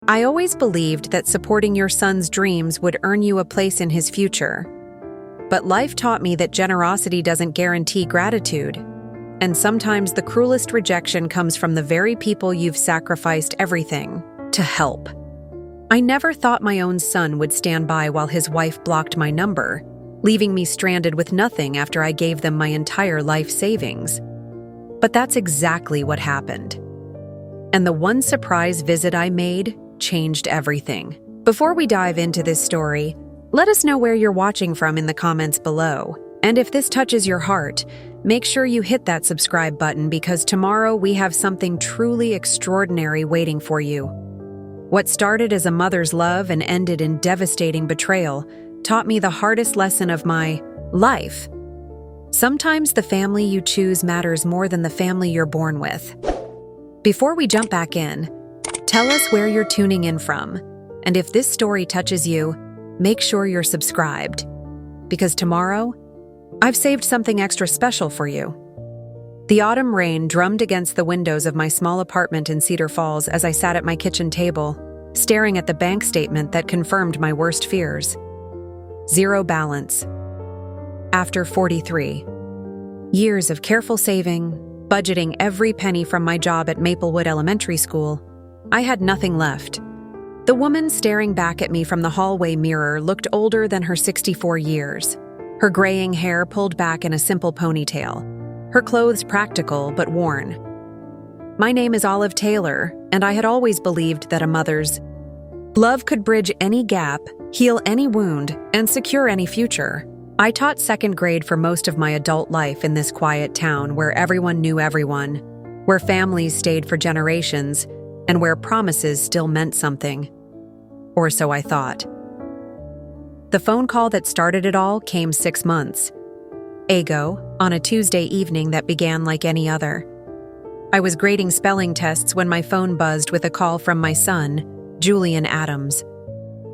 I always believed that supporting your son's dreams would earn you a place in his future. But life taught me that generosity doesn't guarantee gratitude. And sometimes the cruelest rejection comes from the very people you've sacrificed everything to help. I never thought my own son would stand by while his wife blocked my number, leaving me stranded with nothing after I gave them my entire life savings. But that's exactly what happened. And the one surprise visit I made changed everything. Before we dive into this story, let us know where you're watching from in the comments below. And if this touches your heart, make sure you hit that subscribe button because tomorrow we have something truly extraordinary waiting for you. What started as a mother's love and ended in devastating betrayal taught me the hardest lesson of my life. Sometimes the family you choose matters more than the family you're born with. Before we jump back in, tell us where you're tuning in from. And if this story touches you, make sure you're subscribed. Because tomorrow, I've saved something extra special for you. The autumn rain drummed against the windows of my small apartment in Cedar Falls as I sat at my kitchen table, staring at the bank statement that confirmed my worst fears. Zero balance. After 43 years of careful saving, budgeting every penny from my job at Maplewood Elementary School, I had nothing left. The woman staring back at me from the hallway mirror looked older than her 64 years. Her graying hair pulled back in a simple ponytail. Her clothes practical but worn. My name is Olive Taylor, and I had always believed that a mother's love could bridge any gap, heal any wound, and secure any future. I taught second grade for most of my adult life in this quiet town where everyone knew everyone, where families stayed for generations, and where promises still meant something. Or so I thought. The phone call that started it all came 6 months ago, on a Tuesday evening that began like any other. I was grading spelling tests when my phone buzzed with a call from my son, Julian Adams.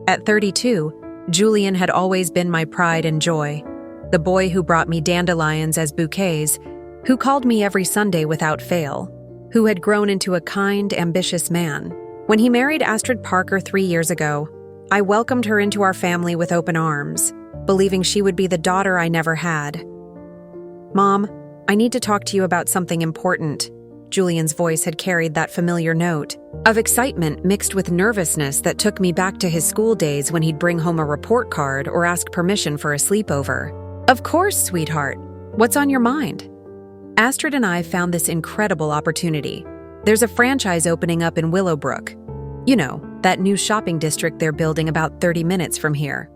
At 32, Julian had always been my pride and joy, the boy who brought me dandelions as bouquets, who called me every Sunday without fail, who had grown into a kind, ambitious man. When he married Astrid Parker 3 years ago, I welcomed her into our family with open arms, believing she would be the daughter I never had. "Mom, I need to talk to you about something important." Julian's voice had carried that familiar note of excitement mixed with nervousness that took me back to his school days when he'd bring home a report card or ask permission for a sleepover. "Of course, sweetheart. What's on your mind?" Astrid and I found this incredible opportunity. There's a franchise opening up in Willowbrook. You know, that new shopping district they're building about 30 minutes from here.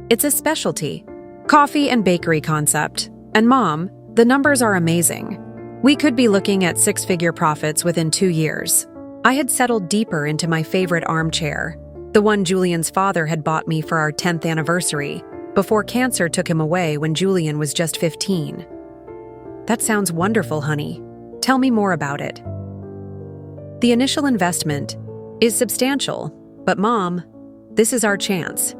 It's a specialty coffee and bakery concept. And Mom, the numbers are amazing. We could be looking at 6-figure profits within 2 years. I had settled deeper into my favorite armchair, the one Julian's father had bought me for our 10th anniversary, before cancer took him away when Julian was just 15. "That sounds wonderful, honey. Tell me more about it." The initial investment is substantial, but Mom, this is our chance.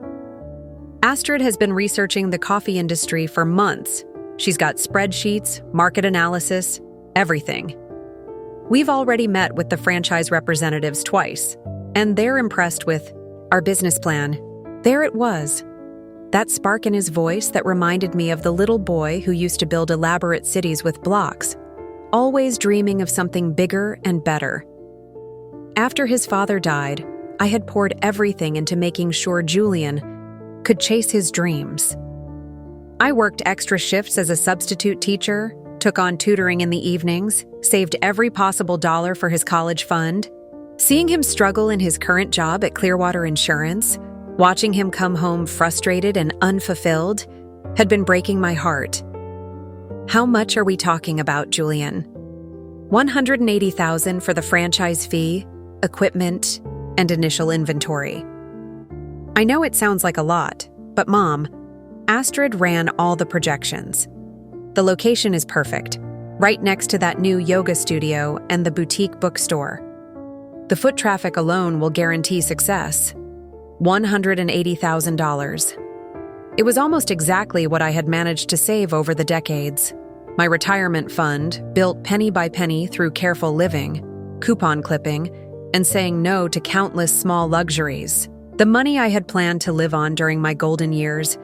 Astrid has been researching the coffee industry for months. She's got spreadsheets, market analysis, everything. We've already met with the franchise representatives twice, and they're impressed with our business plan. There it was. That spark in his voice that reminded me of the little boy who used to build elaborate cities with blocks, always dreaming of something bigger and better. After his father died, I had poured everything into making sure Julian could chase his dreams. I worked extra shifts as a substitute teacher, took on tutoring in the evenings, saved every possible dollar for his college fund. Seeing him struggle in his current job at Clearwater Insurance, watching him come home frustrated and unfulfilled, had been breaking my heart. How much are we talking about, Julian? $180,000 for the franchise fee, equipment, and initial inventory. I know it sounds like a lot, but Mom, Astrid ran all the projections. The location is perfect, right next to that new yoga studio and the boutique bookstore. The foot traffic alone will guarantee success. $180,000. It was almost exactly what I had managed to save over the decades. My retirement fund, built penny by penny through careful living, coupon clipping, and saying no to countless small luxuries. The money I had planned to live on during my golden years,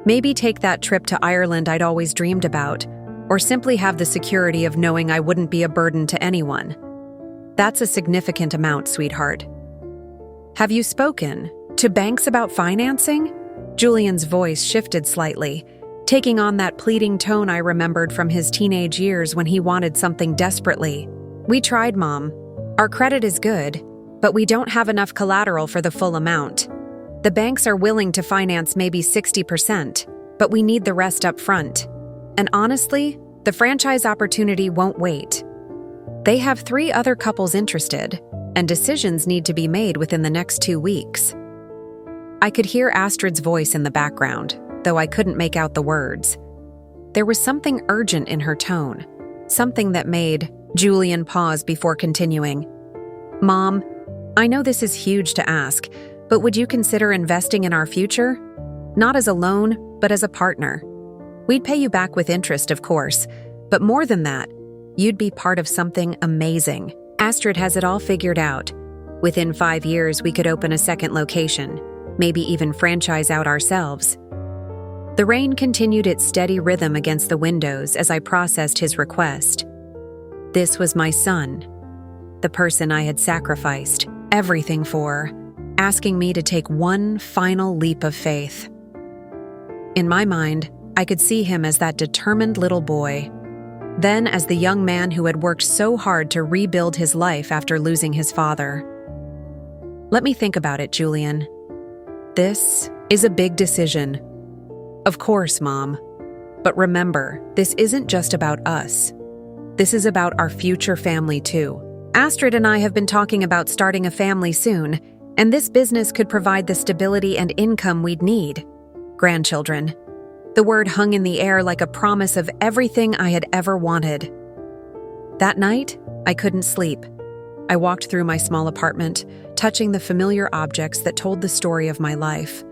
maybe take that trip to Ireland I'd always dreamed about, or simply have the security of knowing I wouldn't be a burden to anyone. That's a significant amount, sweetheart. Have you spoken to banks about financing? Julian's voice shifted slightly, taking on that pleading tone I remembered from his teenage years when he wanted something desperately. We tried, Mom. Our credit is good, but we don't have enough collateral for the full amount. The banks are willing to finance maybe 60%, but we need the rest up front. And honestly, the franchise opportunity won't wait. They have 3 other couples interested, and decisions need to be made within the next 2 weeks. I could hear Astrid's voice in the background, though I couldn't make out the words. There was something urgent in her tone, something that made Julian pause before continuing. Mom, I know this is huge to ask, but would you consider investing in our future? Not as a loan, but as a partner. We'd pay you back with interest, of course, but more than that, you'd be part of something amazing. Astrid has it all figured out. Within 5 years, we could open a second location, maybe even franchise out ourselves. The rain continued its steady rhythm against the windows as I processed his request. This was my son, the person I had sacrificed everything for, asking me to take one final leap of faith. In my mind, I could see him as that determined little boy, then as the young man who had worked so hard to rebuild his life after losing his father. Let me think about it, Julian. This is a big decision. Of course, Mom. But remember, this isn't just about us. This is about our future family, too. Astrid and I have been talking about starting a family soon, and this business could provide the stability and income we'd need. Grandchildren. The word hung in the air like a promise of everything I had ever wanted. That night, I couldn't sleep. I walked through my small apartment, touching the familiar objects that told the story of my life.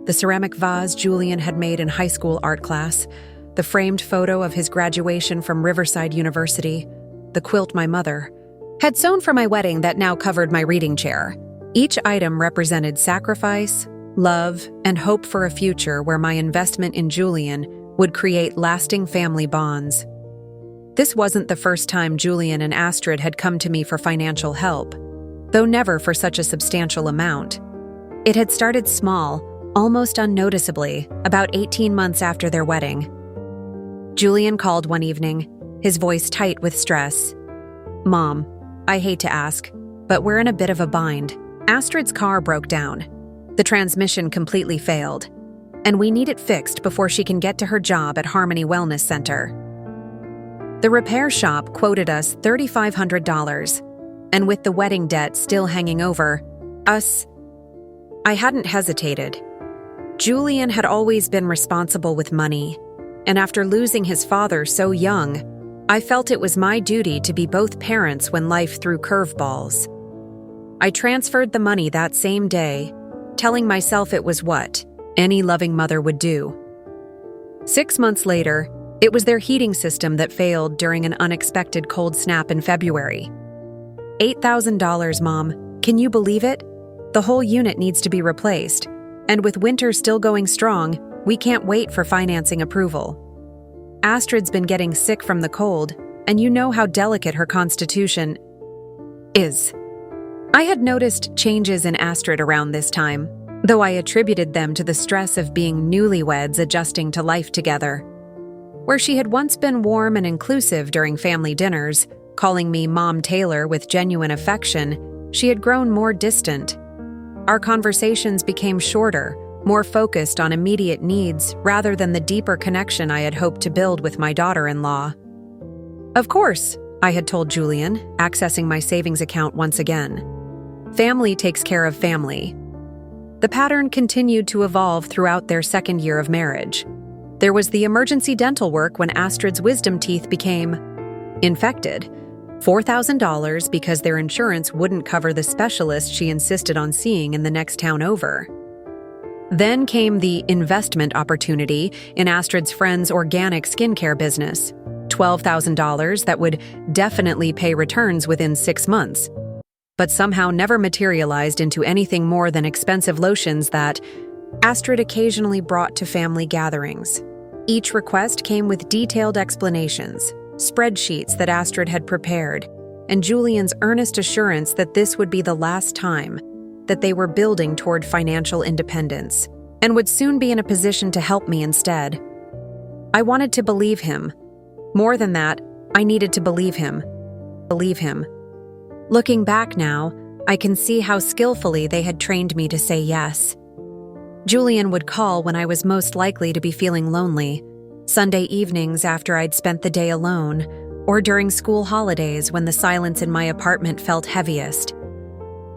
The ceramic vase Julian had made in high school art class, the framed photo of his graduation from Riverside University, the quilt my mother had sewn for my wedding that now covered my reading chair. Each item represented sacrifice, love, and hope for a future where my investment in Julian would create lasting family bonds. This wasn't the first time Julian and Astrid had come to me for financial help, though never for such a substantial amount. It had started small, almost unnoticeably, about 18 months after their wedding. Julian called one evening, his voice tight with stress. Mom, I hate to ask, but we're in a bit of a bind. Astrid's car broke down. The transmission completely failed, and we need it fixed before she can get to her job at Harmony Wellness Center. The repair shop quoted us $3,500, and with the wedding debt still hanging over us, I hadn't hesitated. Julian had always been responsible with money, and after losing his father so young, I felt it was my duty to be both parents when life threw curveballs. I transferred the money that same day, telling myself it was what any loving mother would do. 6 months later, it was their heating system that failed during an unexpected cold snap in February. $8,000, Mom. Can you believe it? The whole unit needs to be replaced, and with winter still going strong, we can't wait for financing approval. Astrid's been getting sick from the cold, and you know how delicate her constitution is. I had noticed changes in Astrid around this time, though I attributed them to the stress of being newlyweds adjusting to life together. Where she had once been warm and inclusive during family dinners, calling me Mom Taylor with genuine affection, she had grown more distant. Our conversations became shorter, more focused on immediate needs rather than the deeper connection I had hoped to build with my daughter-in-law. Of course, I had told Julian, accessing my savings account once again. Family takes care of family. The pattern continued to evolve throughout their second year of marriage. There was the emergency dental work when Astrid's wisdom teeth became infected, $4,000 because their insurance wouldn't cover the specialist she insisted on seeing in the next town over. Then came the investment opportunity in Astrid's friend's organic skincare business, $12,000 that would definitely pay returns within 6 months. but somehow never materialized into anything more than expensive lotions that Astrid occasionally brought to family gatherings. Each request came with detailed explanations, spreadsheets that Astrid had prepared, and Julian's earnest assurance that this would be the last time that they were building toward financial independence and would soon be in a position to help me instead. I wanted to believe him. More than that, I needed to believe him. Looking back now, I can see how skillfully they had trained me to say yes. Julian would call when I was most likely to be feeling lonely, Sunday evenings after I'd spent the day alone, or during school holidays when the silence in my apartment felt heaviest.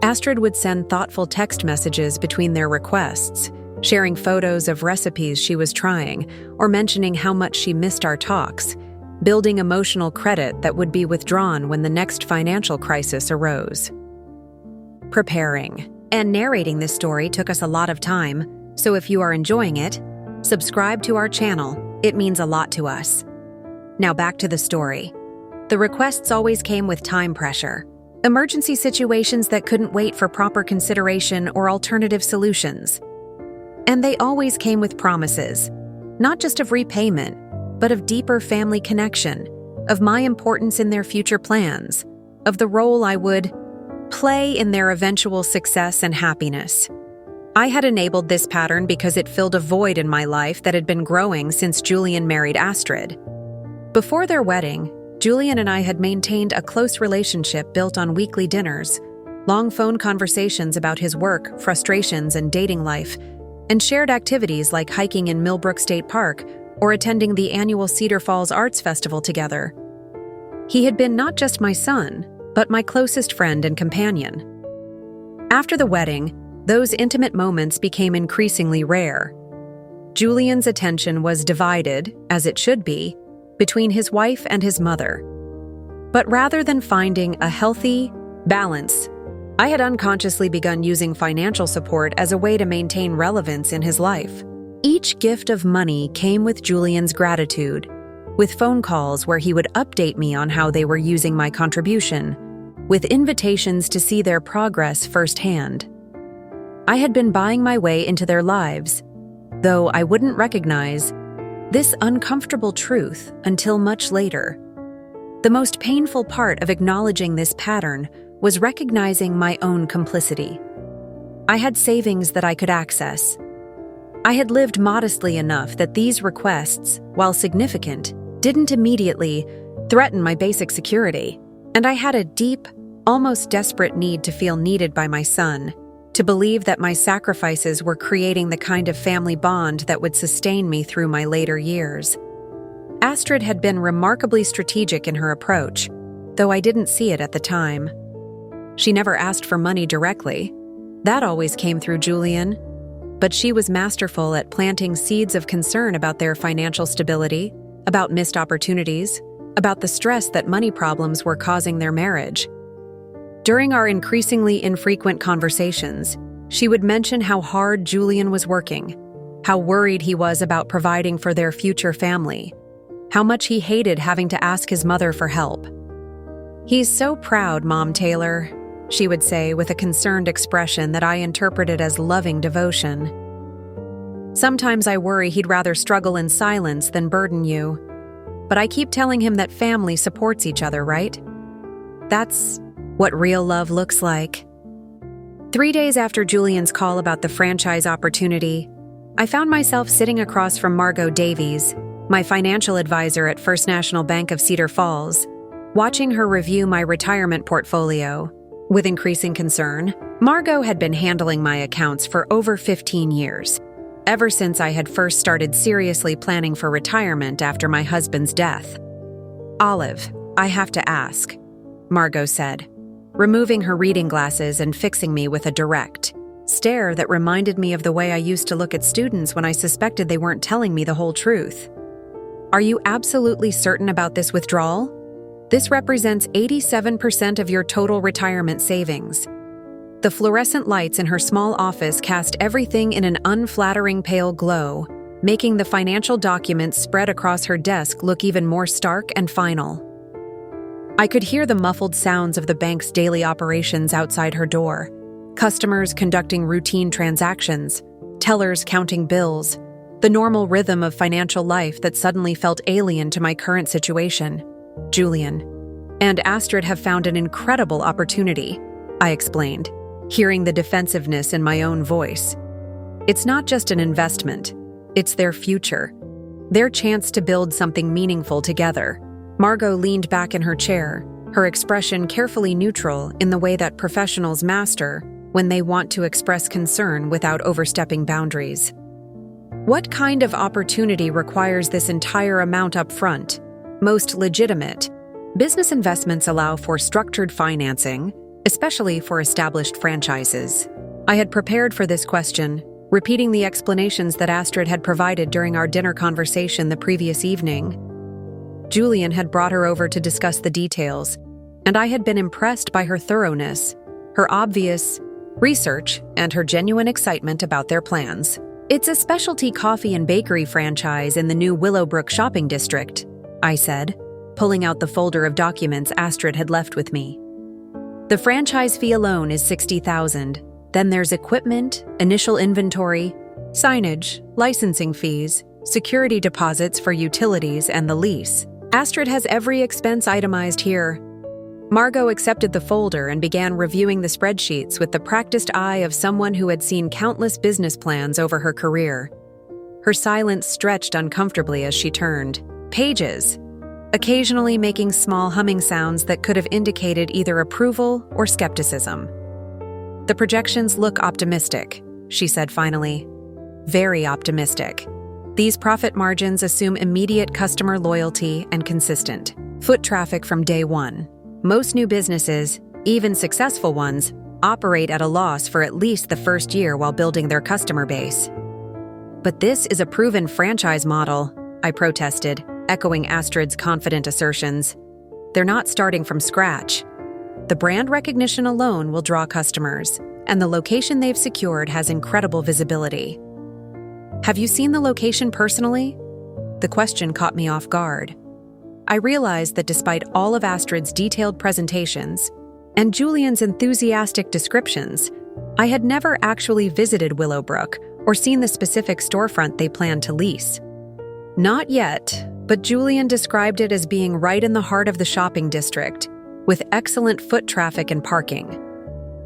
Astrid would send thoughtful text messages between their requests, sharing photos of recipes she was trying, or mentioning how much she missed our talks, building emotional credit that would be withdrawn when the next financial crisis arose. Preparing and narrating this story took us a lot of time, so if you are enjoying it, subscribe to our channel. It means a lot to us. Now back to the story. The requests always came with time pressure, emergency situations that couldn't wait for proper consideration or alternative solutions. And they always came with promises, not just of repayment, but of deeper family connection, of my importance in their future plans, of the role I would play in their eventual success and happiness. I had enabled this pattern because it filled a void in my life that had been growing since Julian married Astrid. Before their wedding, Julian and I had maintained a close relationship built on weekly dinners, long phone conversations about his work, frustrations, and dating life, and shared activities like hiking in Millbrook State Park or attending the annual Cedar Falls Arts Festival together. He had been not just my son, but my closest friend and companion. After the wedding, those intimate moments became increasingly rare. Julian's attention was divided, as it should be, between his wife and his mother. But rather than finding a healthy balance, I had unconsciously begun using financial support as a way to maintain relevance in his life. Each gift of money came with Julian's gratitude, with phone calls where he would update me on how they were using my contribution, with invitations to see their progress firsthand. I had been buying my way into their lives, though I wouldn't recognize this uncomfortable truth until much later. The most painful part of acknowledging this pattern was recognizing my own complicity. I had savings that I could access. I had lived modestly enough that these requests, while significant, didn't immediately threaten my basic security, and I had a deep, almost desperate need to feel needed by my son, to believe that my sacrifices were creating the kind of family bond that would sustain me through my later years. Astrid had been remarkably strategic in her approach, though I didn't see it at the time. She never asked for money directly. That always came through Julian, but she was masterful at planting seeds of concern about their financial stability, about missed opportunities, about the stress that money problems were causing their marriage. During our increasingly infrequent conversations, she would mention how hard Julian was working, how worried he was about providing for their future family, how much he hated having to ask his mother for help. "He's so proud, Mom Taylor," she would say with a concerned expression that I interpreted as loving devotion. "Sometimes I worry he'd rather struggle in silence than burden you. But I keep telling him that family supports each other, right? That's what real love looks like." 3 days after Julian's call about the franchise opportunity, I found myself sitting across from Margot Davies, my financial advisor at First National Bank of Cedar Falls, watching her review my retirement portfolio. With increasing concern, Margot had been handling my accounts for over 15 years, ever since I had first started seriously planning for retirement after my husband's death. "Olive, I have to ask," Margot said, removing her reading glasses and fixing me with a direct stare that reminded me of the way I used to look at students when I suspected they weren't telling me the whole truth. "Are you absolutely certain about this withdrawal? This represents 87% of your total retirement savings." The fluorescent lights in her small office cast everything in an unflattering pale glow, making the financial documents spread across her desk look even more stark and final. I could hear the muffled sounds of the bank's daily operations outside her door. Customers conducting routine transactions, tellers counting bills, the normal rhythm of financial life that suddenly felt alien to my current situation. Julian and Astrid have found an incredible opportunity, I explained, hearing the defensiveness in my own voice. It's not just an investment, it's their future, their chance to build something meaningful together. Margot leaned back in her chair, her expression carefully neutral in the way that professionals master when they want to express concern without overstepping boundaries. What kind of opportunity requires this entire amount up front? Most legitimate. Business investments allow for structured financing, especially for established franchises. I had prepared for this question, repeating the explanations that Astrid had provided during our dinner conversation the previous evening. Julian had brought her over to discuss the details, and I had been impressed by her thoroughness, her obvious research, and her genuine excitement about their plans. It's a specialty coffee and bakery franchise in the new Willowbrook shopping district, I said, pulling out the folder of documents Astrid had left with me. The franchise fee alone is $60,000. Then there's equipment, initial inventory, signage, licensing fees, security deposits for utilities, and the lease. Astrid has every expense itemized here. Margot accepted the folder and began reviewing the spreadsheets with the practiced eye of someone who had seen countless business plans over her career. Her silence stretched uncomfortably as she turned pages, occasionally making small humming sounds that could have indicated either approval or skepticism. The projections look optimistic, she said finally. Very optimistic. These profit margins assume immediate customer loyalty and consistent foot traffic from day one. Most new businesses, even successful ones, operate at a loss for at least the first year while building their customer base. But this is a proven franchise model, I protested, echoing Astrid's confident assertions. They're not starting from scratch. The brand recognition alone will draw customers, and the location they've secured has incredible visibility. Have you seen the location personally? The question caught me off guard. I realized that despite all of Astrid's detailed presentations and Julian's enthusiastic descriptions, I had never actually visited Willowbrook or seen the specific storefront they planned to lease. Not yet, but Julian described it as being right in the heart of the shopping district, with excellent foot traffic and parking.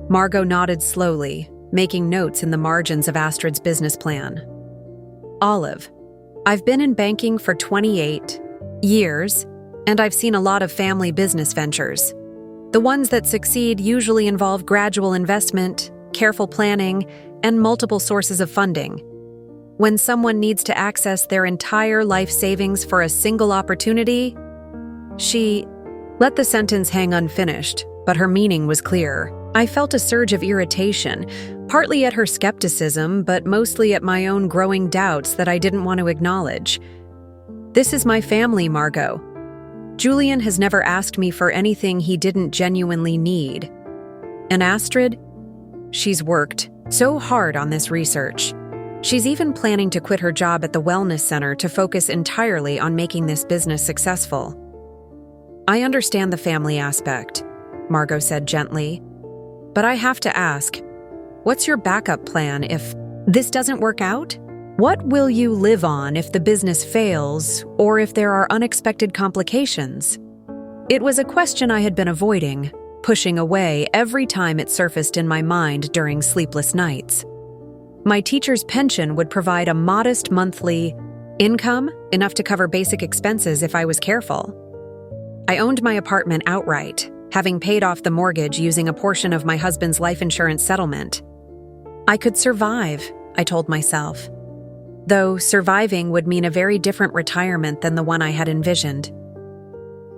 Margot nodded slowly, making notes in the margins of Astrid's business plan. Olive, I've been in banking for 28 years, and I've seen a lot of family business ventures. The ones that succeed usually involve gradual investment, careful planning, and multiple sources of funding. When someone needs to access their entire life savings for a single opportunity, she let the sentence hang unfinished, but her meaning was clear. I felt a surge of irritation, partly at her skepticism, but mostly at my own growing doubts that I didn't want to acknowledge. This is my family, Margot. Julian has never asked me for anything he didn't genuinely need. And Astrid? She's worked so hard on this research. She's even planning to quit her job at the wellness center to focus entirely on making this business successful. I understand the family aspect, Margot said gently, but I have to ask, what's your backup plan if this doesn't work out? What will you live on if the business fails or if there are unexpected complications? It was a question I had been avoiding, pushing away every time it surfaced in my mind during sleepless nights. My teacher's pension would provide a modest monthly income, enough to cover basic expenses if I was careful. I owned my apartment outright, having paid off the mortgage using a portion of my husband's life insurance settlement. I could survive, I told myself. Though surviving would mean a very different retirement than the one I had envisioned.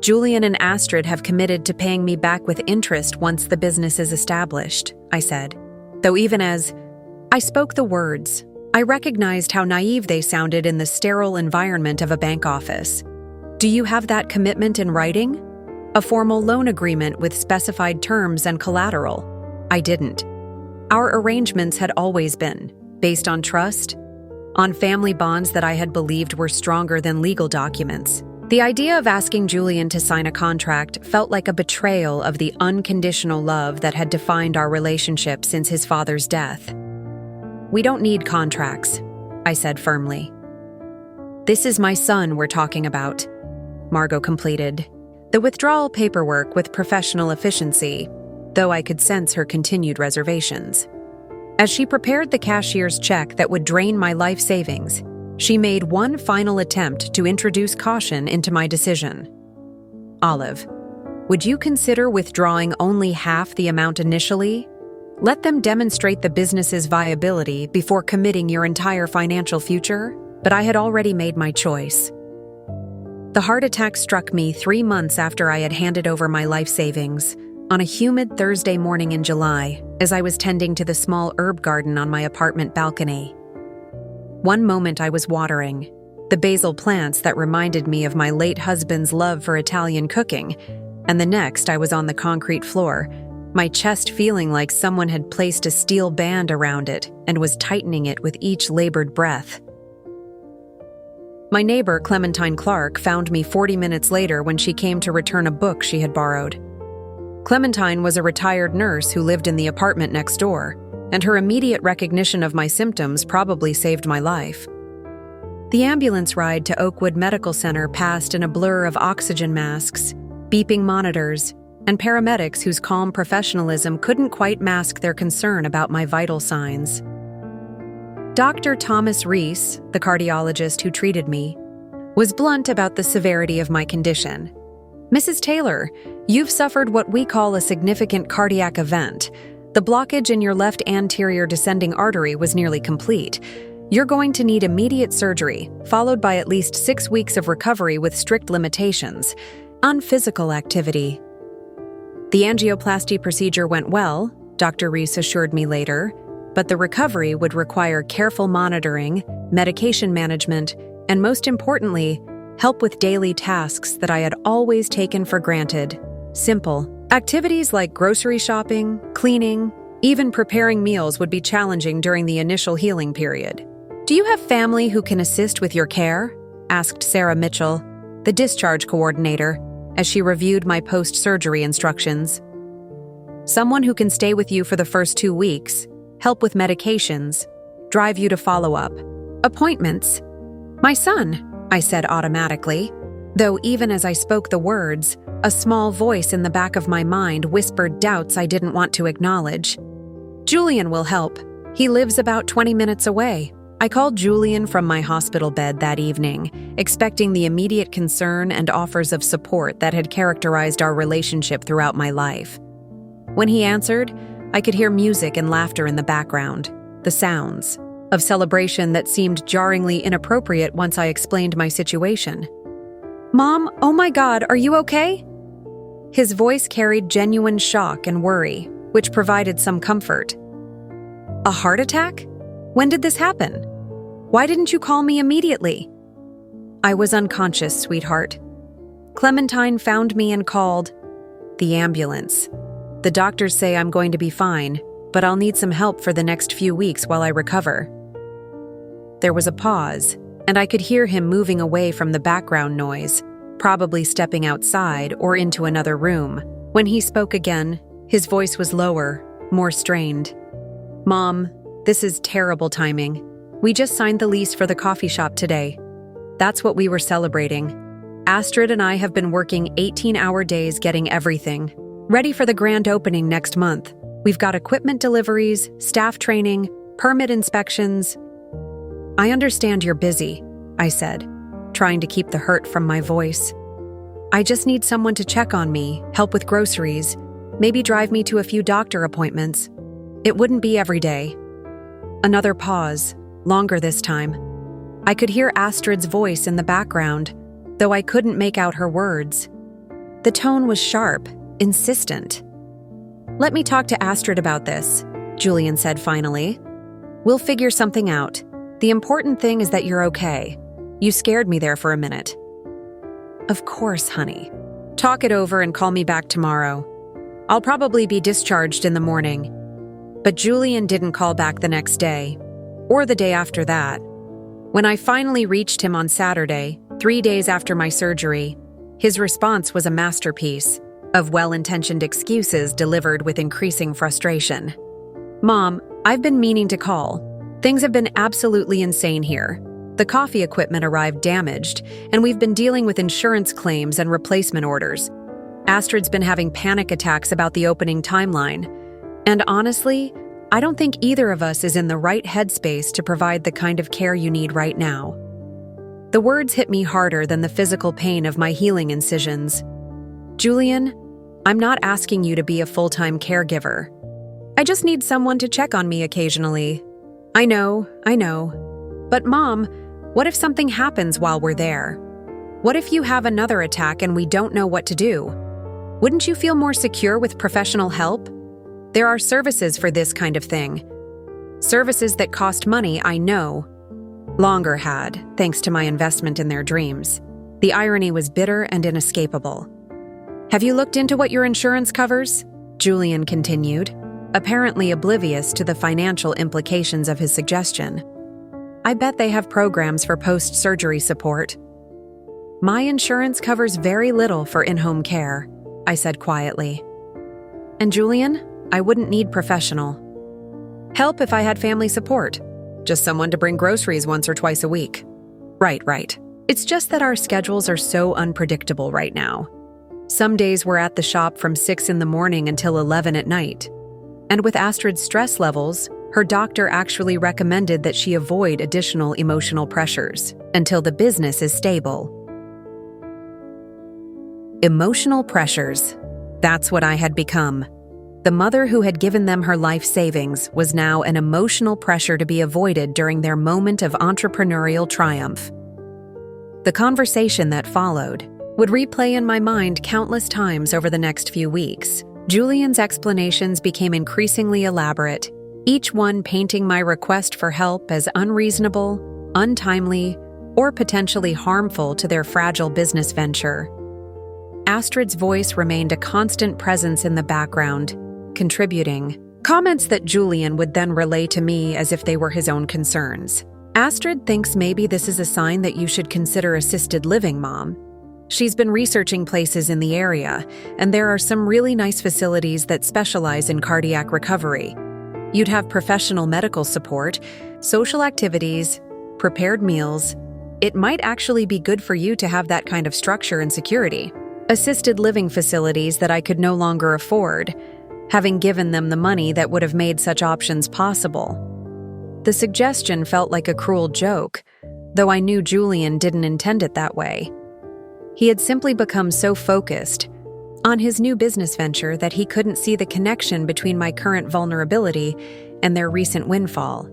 Julian and Astrid have committed to paying me back with interest once the business is established, I said. Though even as I spoke the words, I recognized how naive they sounded in the sterile environment of a bank office. Do you have that commitment in writing? A formal loan agreement with specified terms and collateral? I didn't. Our arrangements had always been based on trust, on family bonds that I had believed were stronger than legal documents. The idea of asking Julian to sign a contract felt like a betrayal of the unconditional love that had defined our relationship since his father's death. "We don't need contracts," I said firmly. "This is my son we're talking about," Margot completed the withdrawal paperwork with professional efficiency, though I could sense her continued reservations. As she prepared the cashier's check that would drain my life savings, she made one final attempt to introduce caution into my decision. "Olive, would you consider withdrawing only half the amount initially? Let them demonstrate the business's viability before committing your entire financial future." But I had already made my choice. The heart attack struck me 3 months after I had handed over my life savings, on a humid Thursday morning in July, as I was tending to the small herb garden on my apartment balcony. One moment I was watering the basil plants that reminded me of my late husband's love for Italian cooking, and the next I was on the concrete floor, my chest feeling like someone had placed a steel band around it and was tightening it with each labored breath. My neighbor, Clementine Clark, found me 40 minutes later when she came to return a book she had borrowed. Clementine was a retired nurse who lived in the apartment next door, and her immediate recognition of my symptoms probably saved my life. The ambulance ride to Oakwood Medical Center passed in a blur of oxygen masks, beeping monitors, and paramedics whose calm professionalism couldn't quite mask their concern about my vital signs. Dr. Thomas Reese, the cardiologist who treated me, was blunt about the severity of my condition. "Mrs. Taylor, you've suffered what we call a significant cardiac event. The blockage in your left anterior descending artery was nearly complete. You're going to need immediate surgery, followed by at least 6 weeks of recovery with strict limitations on physical activity." The angioplasty procedure went well, Dr. Reese assured me later, but the recovery would require careful monitoring, medication management, and most importantly, help with daily tasks that I had always taken for granted. Simple activities like grocery shopping, cleaning, even preparing meals would be challenging during the initial healing period. "Do you have family who can assist with your care?" asked Sarah Mitchell, the discharge coordinator, as she reviewed my post-surgery instructions. "Someone who can stay with you for the first 2 weeks, help with medications, drive you to follow-up appointments." "My son," I said automatically, though even as I spoke the words, a small voice in the back of my mind whispered doubts I didn't want to acknowledge. "Julian will help. He lives about 20 minutes away." I called Julian from my hospital bed that evening, expecting the immediate concern and offers of support that had characterized our relationship throughout my life. When he answered, I could hear music and laughter in the background, the sounds of celebration that seemed jarringly inappropriate once I explained my situation. "Mom, oh my God, are you okay?" His voice carried genuine shock and worry, which provided some comfort. "A heart attack? When did this happen? Why didn't you call me immediately?" "I was unconscious, sweetheart. Clementine found me and called the ambulance. The doctors say I'm going to be fine, but I'll need some help for the next few weeks while I recover." There was a pause, and I could hear him moving away from the background noise, probably stepping outside or into another room. When he spoke again, his voice was lower, more strained. "Mom, this is terrible timing. We just signed the lease for the coffee shop today. That's what we were celebrating. Astrid and I have been working 18-hour days getting everything ready for the grand opening next month. We've got equipment deliveries, staff training, permit inspections." "I understand you're busy," I said, trying to keep the hurt from my voice. "I just need someone to check on me, help with groceries, maybe drive me to a few doctor appointments. It wouldn't be every day." Another pause, longer this time. I could hear Astrid's voice in the background, though I couldn't make out her words. The tone was sharp, insistent. "Let me talk to Astrid about this," Julian said finally. "We'll figure something out. The important thing is that you're okay. You scared me there for a minute." "Of course, honey. Talk it over and call me back tomorrow. I'll probably be discharged in the morning." But Julian didn't call back the next day, or the day after that. When I finally reached him on Saturday, 3 days after my surgery, his response was a masterpiece of well-intentioned excuses delivered with increasing frustration. "Mom, I've been meaning to call. Things have been absolutely insane here. The coffee equipment arrived damaged, and we've been dealing with insurance claims and replacement orders. Astrid's been having panic attacks about the opening timeline. And honestly, I don't think either of us is in the right headspace to provide the kind of care you need right now." The words hit me harder than the physical pain of my healing incisions. "Julian, I'm not asking you to be a full-time caregiver. I just need someone to check on me occasionally. I know. But Mom, what if something happens while we're there? What if you have another attack and we don't know what to do? Wouldn't you feel more secure with professional help? There are services for this kind of thing. Services that cost money, I know. Longer had, thanks to my investment in their dreams. The irony was bitter and inescapable. Have you looked into what your insurance covers?" Julian continued, apparently oblivious to the financial implications of his suggestion. "I bet they have programs for post-surgery support." "My insurance covers very little for in-home care," I said quietly. "And Julian, I wouldn't need professional help if I had family support. Just someone to bring groceries once or twice a week." Right. It's just that our schedules are so unpredictable right now. Some days we're at the shop from 6 in the morning until 11 at night. And with Astrid's stress levels, her doctor actually recommended that she avoid additional emotional pressures until the business is stable. Emotional pressures. That's what I had become. The mother who had given them her life savings was now an emotional pressure to be avoided during their moment of entrepreneurial triumph. The conversation that followed would replay in my mind countless times over the next few weeks. Julian's explanations became increasingly elaborate, each one painting my request for help as unreasonable, untimely, or potentially harmful to their fragile business venture. Astrid's voice remained a constant presence in the background, contributing comments that Julian would then relay to me as if they were his own concerns. "Astrid thinks maybe this is a sign that you should consider assisted living, Mom. She's been researching places in the area, and there are some really nice facilities that specialize in cardiac recovery. You'd have professional medical support, social activities, prepared meals. It might actually be good for you to have that kind of structure and security." Assisted living facilities that I could no longer afford, having given them the money that would have made such options possible. The suggestion felt like a cruel joke, though I knew Julian didn't intend it that way. He had simply become so focused on his new business venture that he couldn't see the connection between my current vulnerability and their recent windfall.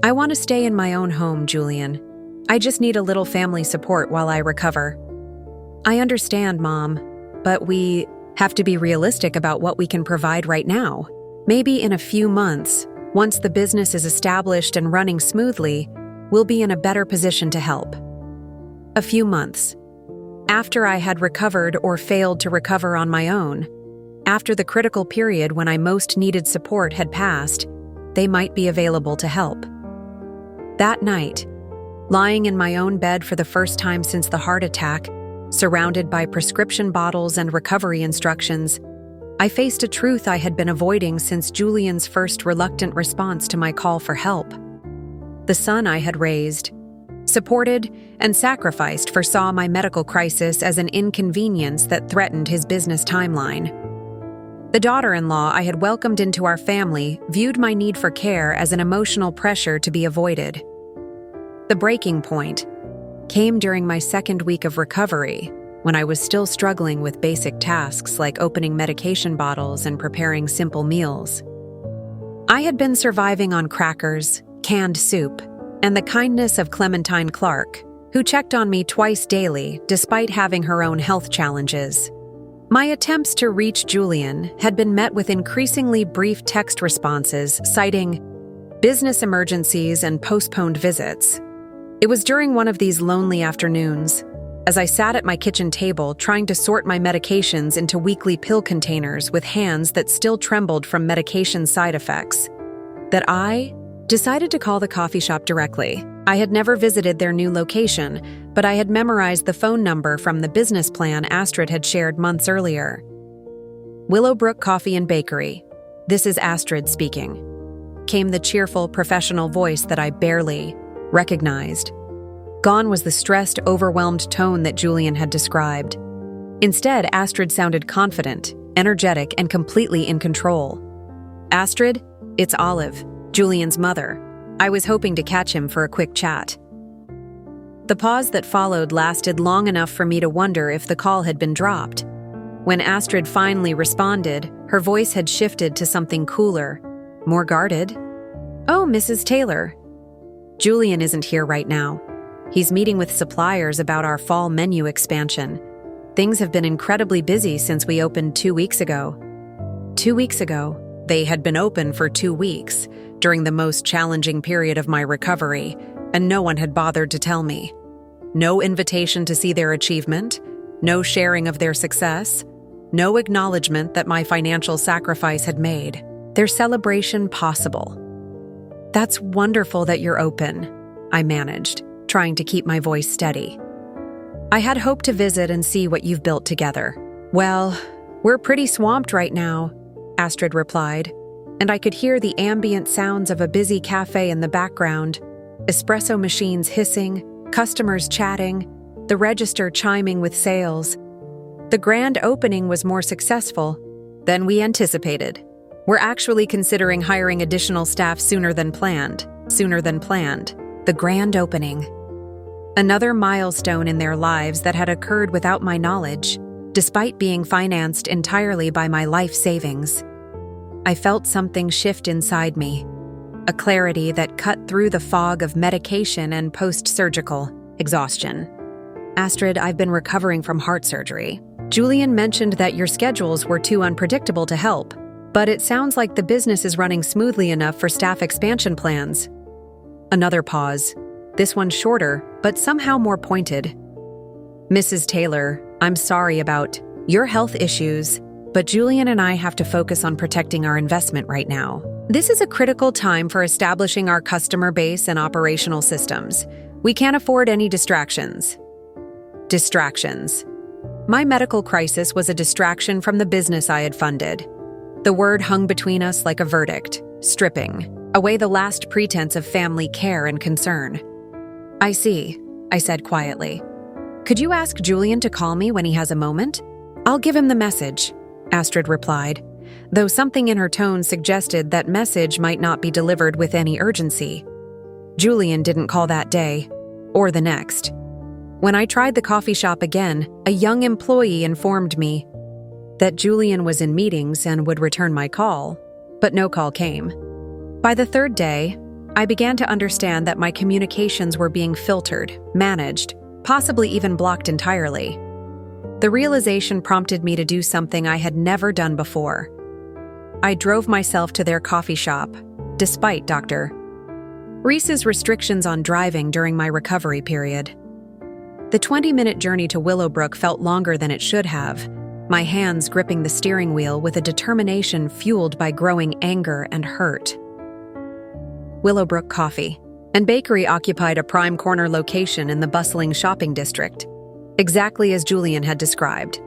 "I want to stay in my own home, Julian. I just need a little family support while I recover." "I understand, Mom, but we have to be realistic about what we can provide right now. Maybe in a few months, once the business is established and running smoothly, we'll be in a better position to help." A few months. After I had recovered or failed to recover on my own, after the critical period when I most needed support had passed, they might be available to help. That night, lying in my own bed for the first time since the heart attack, surrounded by prescription bottles and recovery instructions, I faced a truth I had been avoiding since Julian's first reluctant response to my call for help. The son I had raised, supported, and sacrificed foresaw my medical crisis as an inconvenience that threatened his business timeline. The daughter-in-law I had welcomed into our family viewed my need for care as an emotional pressure to be avoided. The breaking point came during my second week of recovery, when I was still struggling with basic tasks like opening medication bottles and preparing simple meals. I had been surviving on crackers, canned soup, and the kindness of Clementine Clark, who checked on me twice daily despite having her own health challenges. My attempts to reach Julian had been met with increasingly brief text responses citing business emergencies and postponed visits. It was during one of these lonely afternoons, as I sat at my kitchen table trying to sort my medications into weekly pill containers with hands that still trembled from medication side effects, that I decided to call the coffee shop directly. I had never visited their new location, but I had memorized the phone number from the business plan Astrid had shared months earlier. Willowbrook Coffee and Bakery. This is Astrid speaking, came the cheerful, professional voice that I barely recognized. Gone was the stressed, overwhelmed tone that Julian had described. Instead, Astrid sounded confident, energetic, and completely in control. Astrid, it's Olive, Julian's mother. I was hoping to catch him for a quick chat. The pause that followed lasted long enough for me to wonder if the call had been dropped. When Astrid finally responded, her voice had shifted to something cooler, more guarded. "Oh, Mrs. Taylor. Julian isn't here right now. He's meeting with suppliers about our fall menu expansion. Things have been incredibly busy since we opened 2 weeks ago." 2 weeks ago? They had been open for 2 weeks, during the most challenging period of my recovery, and no one had bothered to tell me. No invitation to see their achievement, no sharing of their success, no acknowledgement that my financial sacrifice had made their celebration possible. "That's wonderful that you're open," I managed, trying to keep my voice steady. "I had hoped to visit and see what you've built together." "Well, we're pretty swamped right now," Astrid replied, and I could hear the ambient sounds of a busy cafe in the background, espresso machines hissing, customers chatting, the register chiming with sales. The grand opening was more successful than we anticipated. We're actually considering hiring additional staff sooner than planned. The grand opening. Another milestone in their lives that had occurred without my knowledge, despite being financed entirely by my life savings. I felt something shift inside me, a clarity that cut through the fog of medication and post-surgical exhaustion. "Astrid, I've been recovering from heart surgery. Julian mentioned that your schedules were too unpredictable to help, but it sounds like the business is running smoothly enough for staff expansion plans." Another pause, this one shorter, but somehow more pointed. "Mrs. Taylor, I'm sorry about your health issues, but Julian and I have to focus on protecting our investment right now. This is a critical time for establishing our customer base and operational systems. We can't afford any distractions." Distractions. My medical crisis was a distraction from the business I had funded. The word hung between us like a verdict, stripping away the last pretense of family care and concern. "I see," I said quietly. "Could you ask Julian to call me when he has a moment?" "I'll give him the message," Astrid replied, though something in her tone suggested that message might not be delivered with any urgency. Julian didn't call that day, or the next. When I tried the coffee shop again, a young employee informed me that Julian was in meetings and would return my call, but no call came. By the third day, I began to understand that my communications were being filtered, managed, possibly even blocked entirely. The realization prompted me to do something I had never done before. I drove myself to their coffee shop, despite Dr. Reese's restrictions on driving during my recovery period. The 20-minute journey to Willowbrook felt longer than it should have, my hands gripping the steering wheel with a determination fueled by growing anger and hurt. Willowbrook Coffee and Bakery occupied a prime corner location in the bustling shopping district, exactly as Julian had described.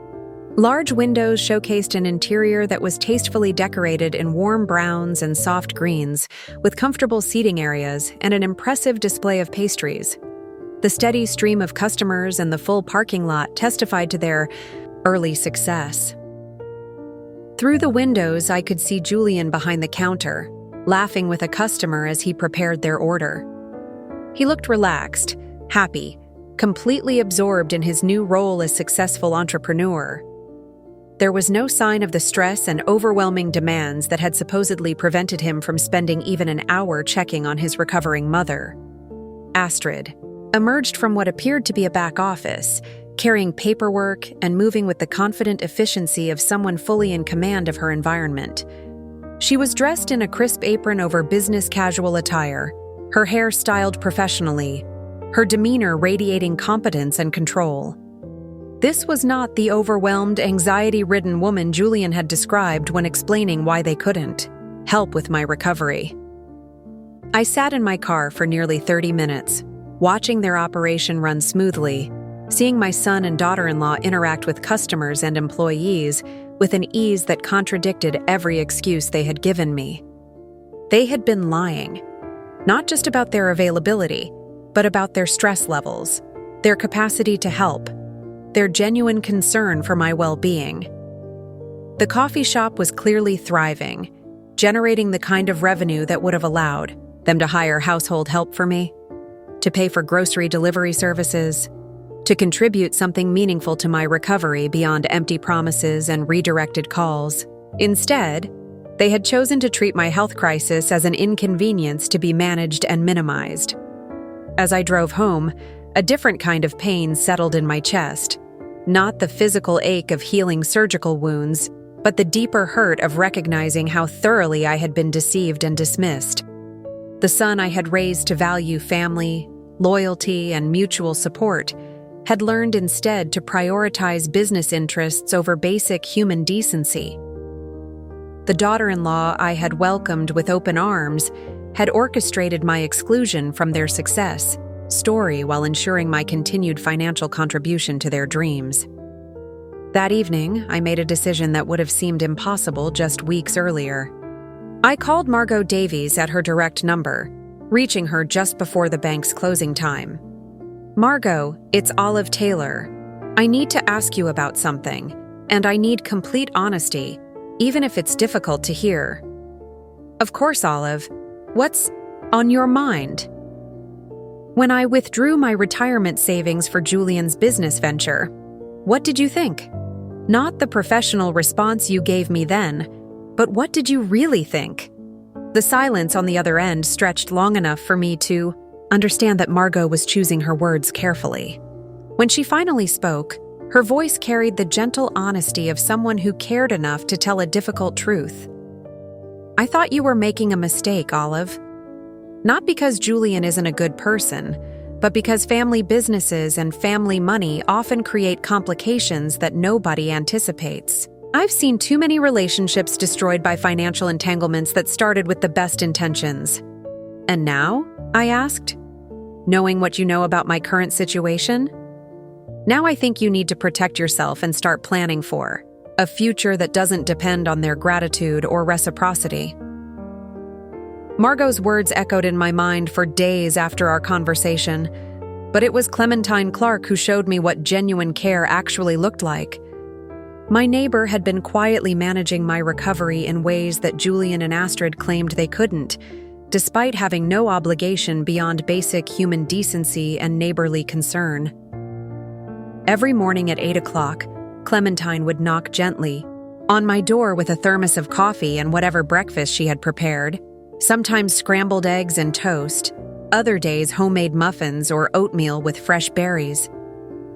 Large windows showcased an interior that was tastefully decorated in warm browns and soft greens, with comfortable seating areas and an impressive display of pastries. The steady stream of customers and the full parking lot testified to their early success. Through the windows, I could see Julian behind the counter, laughing with a customer as he prepared their order. He looked relaxed, happy, completely absorbed in his new role as successful entrepreneur. There was no sign of the stress and overwhelming demands that had supposedly prevented him from spending even an hour checking on his recovering mother. Astrid emerged from what appeared to be a back office, carrying paperwork and moving with the confident efficiency of someone fully in command of her environment. She was dressed in a crisp apron over business casual attire, her hair styled professionally, her demeanor radiating competence and control. This was not the overwhelmed, anxiety-ridden woman Julian had described when explaining why they couldn't help with my recovery. I sat in my car for nearly 30 minutes, watching their operation run smoothly, seeing my son and daughter-in-law interact with customers and employees with an ease that contradicted every excuse they had given me. They had been lying, not just about their availability, but about their stress levels, their capacity to help, their genuine concern for my well-being. The coffee shop was clearly thriving, generating the kind of revenue that would have allowed them to hire household help for me, to pay for grocery delivery services, to contribute something meaningful to my recovery beyond empty promises and redirected calls. Instead, they had chosen to treat my health crisis as an inconvenience to be managed and minimized. As I drove home, a different kind of pain settled in my chest, not the physical ache of healing surgical wounds, but the deeper hurt of recognizing how thoroughly I had been deceived and dismissed. The son I had raised to value family, loyalty, and mutual support had learned instead to prioritize business interests over basic human decency. The daughter-in-law I had welcomed with open arms had orchestrated my exclusion from their success story while ensuring my continued financial contribution to their dreams. That evening, I made a decision that would have seemed impossible just weeks earlier. I called Margot Davies at her direct number, reaching her just before the bank's closing time. "Margot, it's Olive Taylor. I need to ask you about something, and I need complete honesty, even if it's difficult to hear." "Of course, Olive. What's on your mind?" "When I withdrew my retirement savings for Julian's business venture, what did you think? Not the professional response you gave me then, but what did you really think?" The silence on the other end stretched long enough for me to understand that Margot was choosing her words carefully. When she finally spoke, her voice carried the gentle honesty of someone who cared enough to tell a difficult truth. "I thought you were making a mistake, Olive. Not because Julian isn't a good person, but because family businesses and family money often create complications that nobody anticipates. I've seen too many relationships destroyed by financial entanglements that started with the best intentions." "And now?" I asked. "Knowing what you know about my current situation? Now I think you need to protect yourself and start planning for a future that doesn't depend on their gratitude or reciprocity." Margot's words echoed in my mind for days after our conversation, but it was Clementine Clark who showed me what genuine care actually looked like. My neighbor had been quietly managing my recovery in ways that Julian and Astrid claimed they couldn't, despite having no obligation beyond basic human decency and neighborly concern. Every morning at 8 o'clock, Clementine would knock gently on my door with a thermos of coffee and whatever breakfast she had prepared, sometimes scrambled eggs and toast, other days homemade muffins or oatmeal with fresh berries.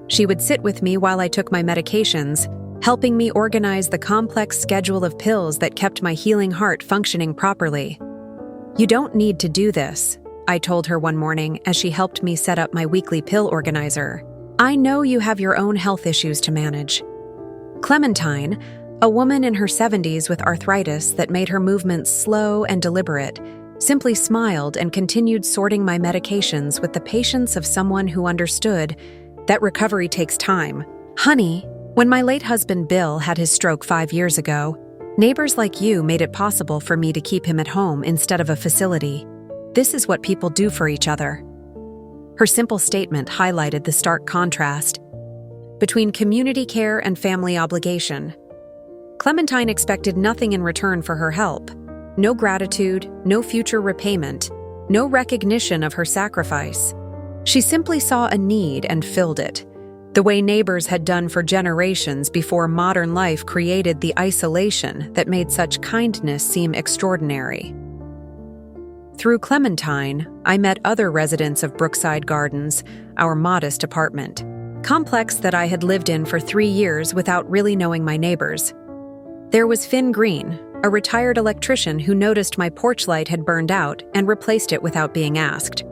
She would sit with me while I took my medications, helping me organize the complex schedule of pills that kept my healing heart functioning properly. "You don't need to do this," I told her one morning as she helped me set up my weekly pill organizer. "I know you have your own health issues to manage." Clementine, a woman in her 70s with arthritis that made her movements slow and deliberate, simply smiled and continued sorting my medications with the patience of someone who understood that recovery takes time. "Honey, when my late husband Bill had his stroke 5 years ago, neighbors like you made it possible for me to keep him at home instead of a facility. This is what people do for each other." Her simple statement highlighted the stark contrast between community care and family obligation. Clementine expected nothing in return for her help. No gratitude, no future repayment, no recognition of her sacrifice. She simply saw a need and filled it, the way neighbors had done for generations before modern life created the isolation that made such kindness seem extraordinary. Through Clementine, I met other residents of Brookside Gardens, our modest apartment complex that I had lived in for 3 years without really knowing my neighbors. There was Finn Green, a retired electrician who noticed my porch light had burned out and replaced it without being asked.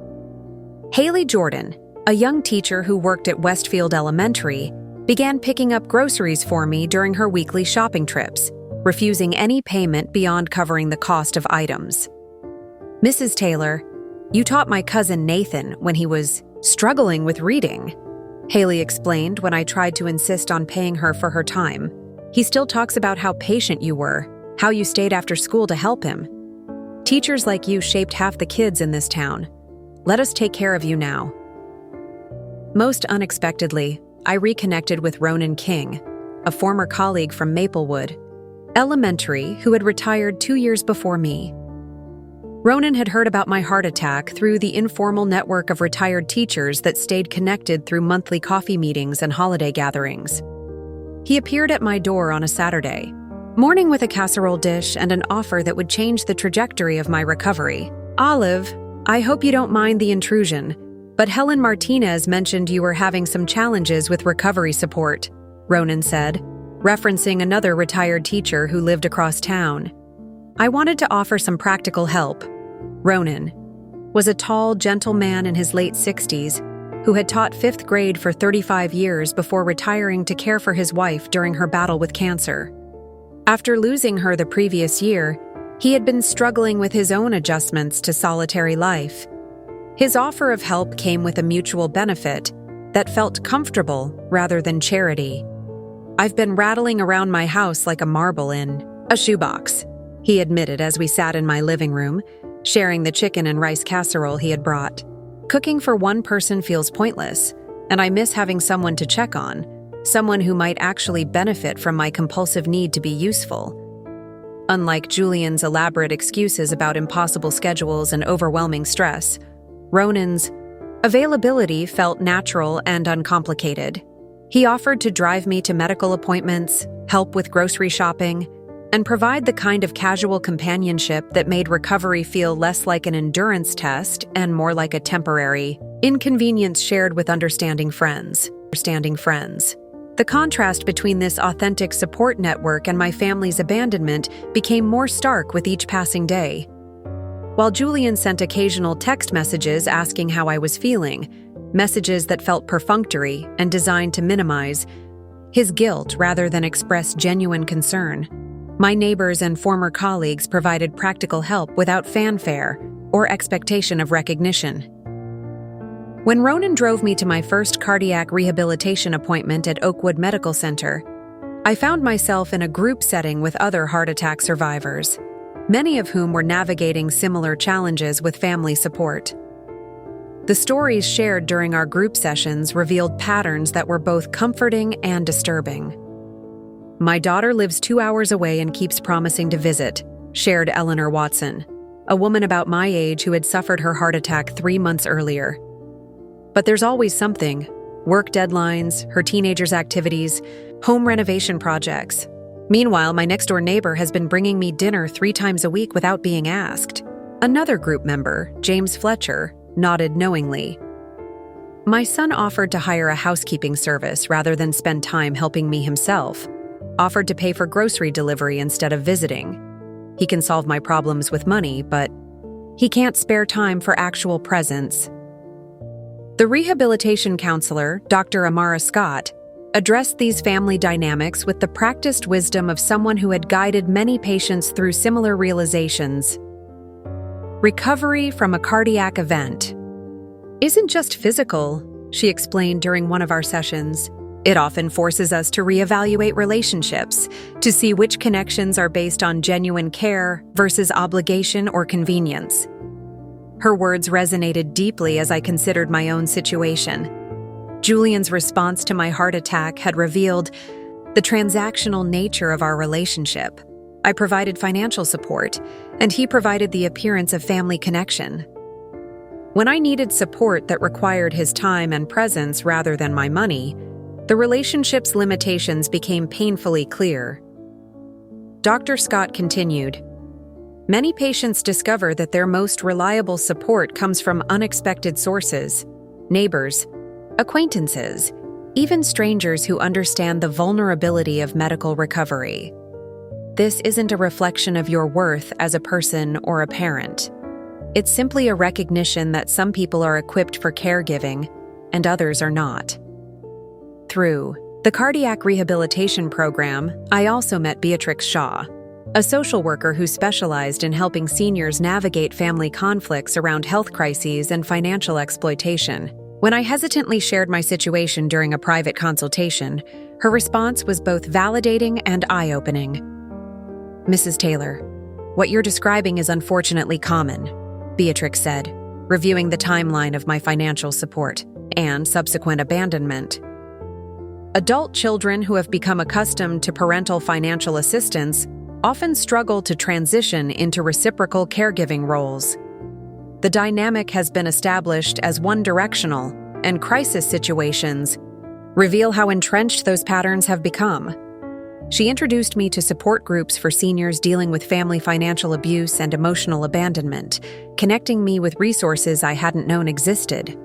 Haley Jordan, a young teacher who worked at Westfield Elementary, began picking up groceries for me during her weekly shopping trips, refusing any payment beyond covering the cost of items. "Mrs. Taylor, you taught my cousin Nathan when he was Struggling with reading, Haley explained when I tried to insist on paying her for her time. He still talks about how patient you were, how you stayed after school to help him. Teachers like you shaped half the kids in this town. Let us take care of you now. Most unexpectedly, I reconnected with Ronan King, a former colleague from Maplewood Elementary who had retired 2 years before me. Ronan had heard about my heart attack through the informal network of retired teachers that stayed connected through monthly coffee meetings and holiday gatherings. He appeared at my door on a Saturday morning with a casserole dish and an offer that would change the trajectory of my recovery. "Olive, I hope you don't mind the intrusion, but Helen Martinez mentioned you were having some challenges with recovery support," Ronan said, referencing another retired teacher who lived across town. I wanted to offer some practical help. Ronan was a tall, gentle man in his late 60s who had taught 5th grade for 35 years before retiring to care for his wife during her battle with cancer. After losing her the previous year, he had been struggling with his own adjustments to solitary life. His offer of help came with a mutual benefit that felt comfortable rather than charity. "I've been rattling around my house like a marble in a shoebox," he admitted as we sat in my living room, sharing the chicken and rice casserole he had brought. "Cooking for one person feels pointless, and I miss having someone to check on, someone who might actually benefit from my compulsive need to be useful." Unlike Julian's elaborate excuses about impossible schedules and overwhelming stress, Ronan's availability felt natural and uncomplicated. He offered to drive me to medical appointments, help with grocery shopping, and provide the kind of casual companionship that made recovery feel less like an endurance test and more like a temporary inconvenience shared with understanding friends. The contrast between this authentic support network and my family's abandonment became more stark with each passing day. While Julian sent occasional text messages asking how I was feeling, messages that felt perfunctory and designed to minimize his guilt rather than express genuine concern, my neighbors and former colleagues provided practical help without fanfare or expectation of recognition. When Ronan drove me to my first cardiac rehabilitation appointment at Oakwood Medical Center, I found myself in a group setting with other heart attack survivors, many of whom were navigating similar challenges with family support. The stories shared during our group sessions revealed patterns that were both comforting and disturbing. "My daughter lives 2 hours away and keeps promising to visit," shared Eleanor Watson, a woman about my age who had suffered her heart attack 3 months earlier. "But there's always something: work deadlines, her teenagers' activities, home renovation projects. Meanwhile, my next-door neighbor has been bringing me dinner 3 times a week without being asked." Another group member, James Fletcher, nodded knowingly. "My son offered to hire a housekeeping service rather than spend time helping me himself, offered to pay for grocery delivery instead of visiting. He can solve my problems with money, but he can't spare time for actual presence." The rehabilitation counselor, Dr. Amara Scott, addressed these family dynamics with the practiced wisdom of someone who had guided many patients through similar realizations. Recovery from a cardiac event isn't just physical, she explained during one of our sessions. It often forces us to reevaluate relationships, to see which connections are based on genuine care versus obligation or convenience. Her words resonated deeply as I considered my own situation. Julian's response to my heart attack had revealed the transactional nature of our relationship. I provided financial support, and he provided the appearance of family connection. When I needed support that required his time and presence rather than my money, the relationship's limitations became painfully clear. Dr. Scott continued, "Many patients discover that their most reliable support comes from unexpected sources: neighbors, acquaintances, even strangers who understand the vulnerability of medical recovery. This isn't a reflection of your worth as a person or a parent. It's simply a recognition that some people are equipped for caregiving and others are not." Through the cardiac rehabilitation program, I also met Beatrix Shaw, a social worker who specialized in helping seniors navigate family conflicts around health crises and financial exploitation. When I hesitantly shared my situation during a private consultation, her response was both validating and eye-opening. "Mrs. Taylor, what you're describing is unfortunately common," Beatrix said, reviewing the timeline of my financial support and subsequent abandonment. Adult children who have become accustomed to parental financial assistance often struggle to transition into reciprocal caregiving roles. The dynamic has been established as one-directional, and crisis situations reveal how entrenched those patterns have become. She introduced me to support groups for seniors dealing with family financial abuse and emotional abandonment, connecting me with resources I hadn't known existed.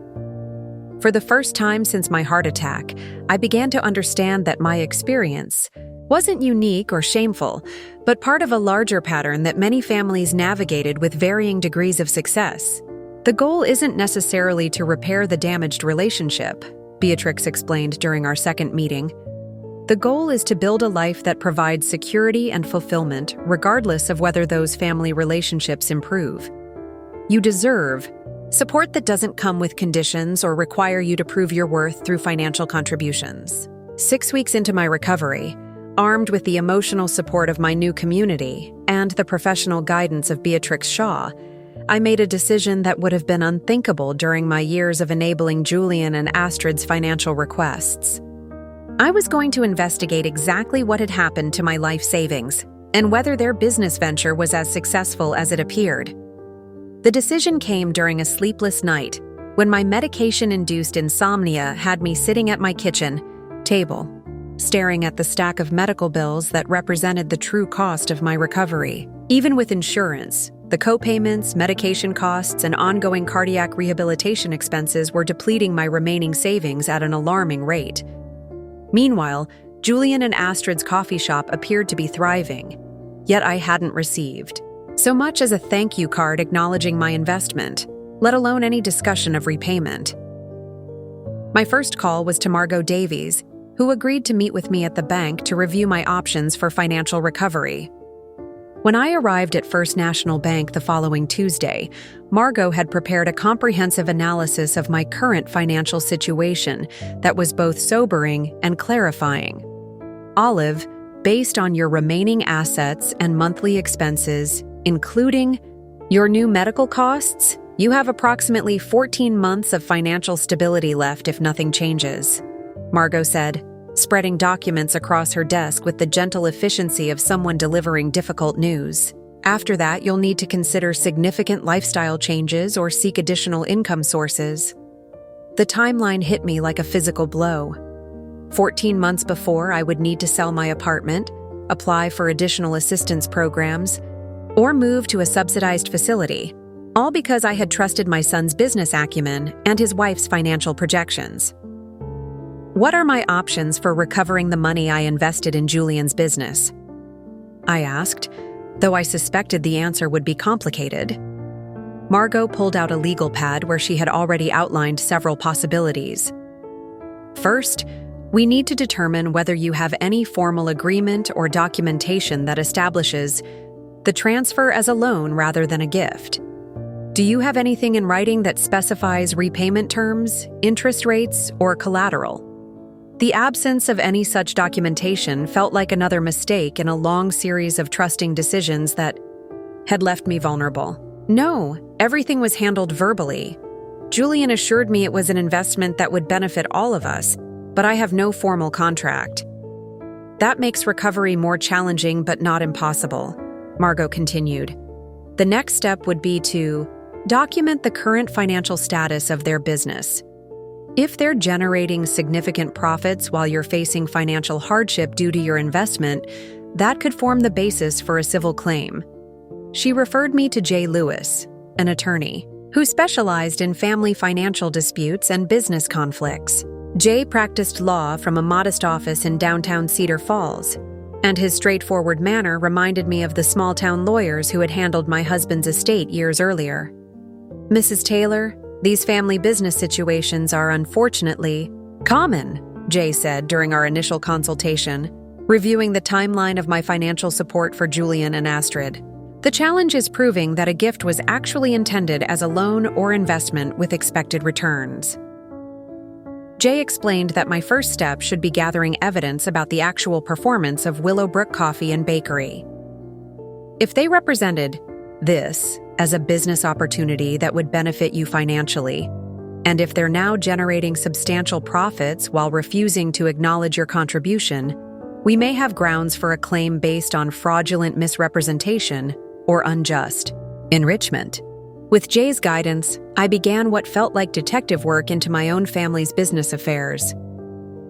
For the first time since my heart attack, I began to understand that my experience wasn't unique or shameful, but part of a larger pattern that many families navigated with varying degrees of success. The goal isn't necessarily to repair the damaged relationship, Beatrix explained during our second meeting. The goal is to build a life that provides security and fulfillment, regardless of whether those family relationships improve. You deserve support that doesn't come with conditions or require you to prove your worth through financial contributions. 6 weeks into my recovery, armed with the emotional support of my new community and the professional guidance of Beatrix Shaw, I made a decision that would have been unthinkable during my years of enabling Julian and Astrid's financial requests. I was going to investigate exactly what had happened to my life savings and whether their business venture was as successful as it appeared. The decision came during a sleepless night when my medication-induced insomnia had me sitting at my kitchen table, staring at the stack of medical bills that represented the true cost of my recovery. Even with insurance, the co-payments, medication costs, and ongoing cardiac rehabilitation expenses were depleting my remaining savings at an alarming rate. Meanwhile, Julian and Astrid's coffee shop appeared to be thriving, yet I hadn't received so much as a thank you card acknowledging my investment, let alone any discussion of repayment. My first call was to Margot Davies, who agreed to meet with me at the bank to review my options for financial recovery. When I arrived at First National Bank the following Tuesday, Margot had prepared a comprehensive analysis of my current financial situation that was both sobering and clarifying. Olive, based on your remaining assets and monthly expenses, including your new medical costs, you have approximately 14 months of financial stability left if nothing changes, Margot said, spreading documents across her desk with the gentle efficiency of someone delivering difficult news. After that, you'll need to consider significant lifestyle changes or seek additional income sources. The timeline hit me like a physical blow. 14 months before, I would need to sell my apartment, apply for additional assistance programs, or move to a subsidized facility, all because I had trusted my son's business acumen and his wife's financial projections. What are my options for recovering the money I invested in Julian's business? I asked, though I suspected the answer would be complicated. Margot pulled out a legal pad where she had already outlined several possibilities. First, we need to determine whether you have any formal agreement or documentation that establishes the transfer as a loan rather than a gift. Do you have anything in writing that specifies repayment terms, interest rates, or collateral? The absence of any such documentation felt like another mistake in a long series of trusting decisions that had left me vulnerable. No, everything was handled verbally. Julian assured me it was an investment that would benefit all of us, but I have no formal contract. That makes recovery more challenging but not impossible, Margot continued. The next step would be to document the current financial status of their business. If they're generating significant profits while you're facing financial hardship due to your investment, that could form the basis for a civil claim. She referred me to Jay Lewis, an attorney, who specialized in family financial disputes and business conflicts. Jay practiced law from a modest office in downtown Cedar Falls, and his straightforward manner reminded me of the small-town lawyers who had handled my husband's estate years earlier. Mrs. Taylor, these family business situations are unfortunately common, Jay said during our initial consultation, reviewing the timeline of my financial support for Julian and Astrid. The challenge is proving that a gift was actually intended as a loan or investment with expected returns. Jay explained that my first step should be gathering evidence about the actual performance of Willowbrook Coffee and Bakery. If they represented this as a business opportunity that would benefit you financially, and if they're now generating substantial profits while refusing to acknowledge your contribution, we may have grounds for a claim based on fraudulent misrepresentation or unjust enrichment. With Jay's guidance, I began what felt like detective work into my own family's business affairs.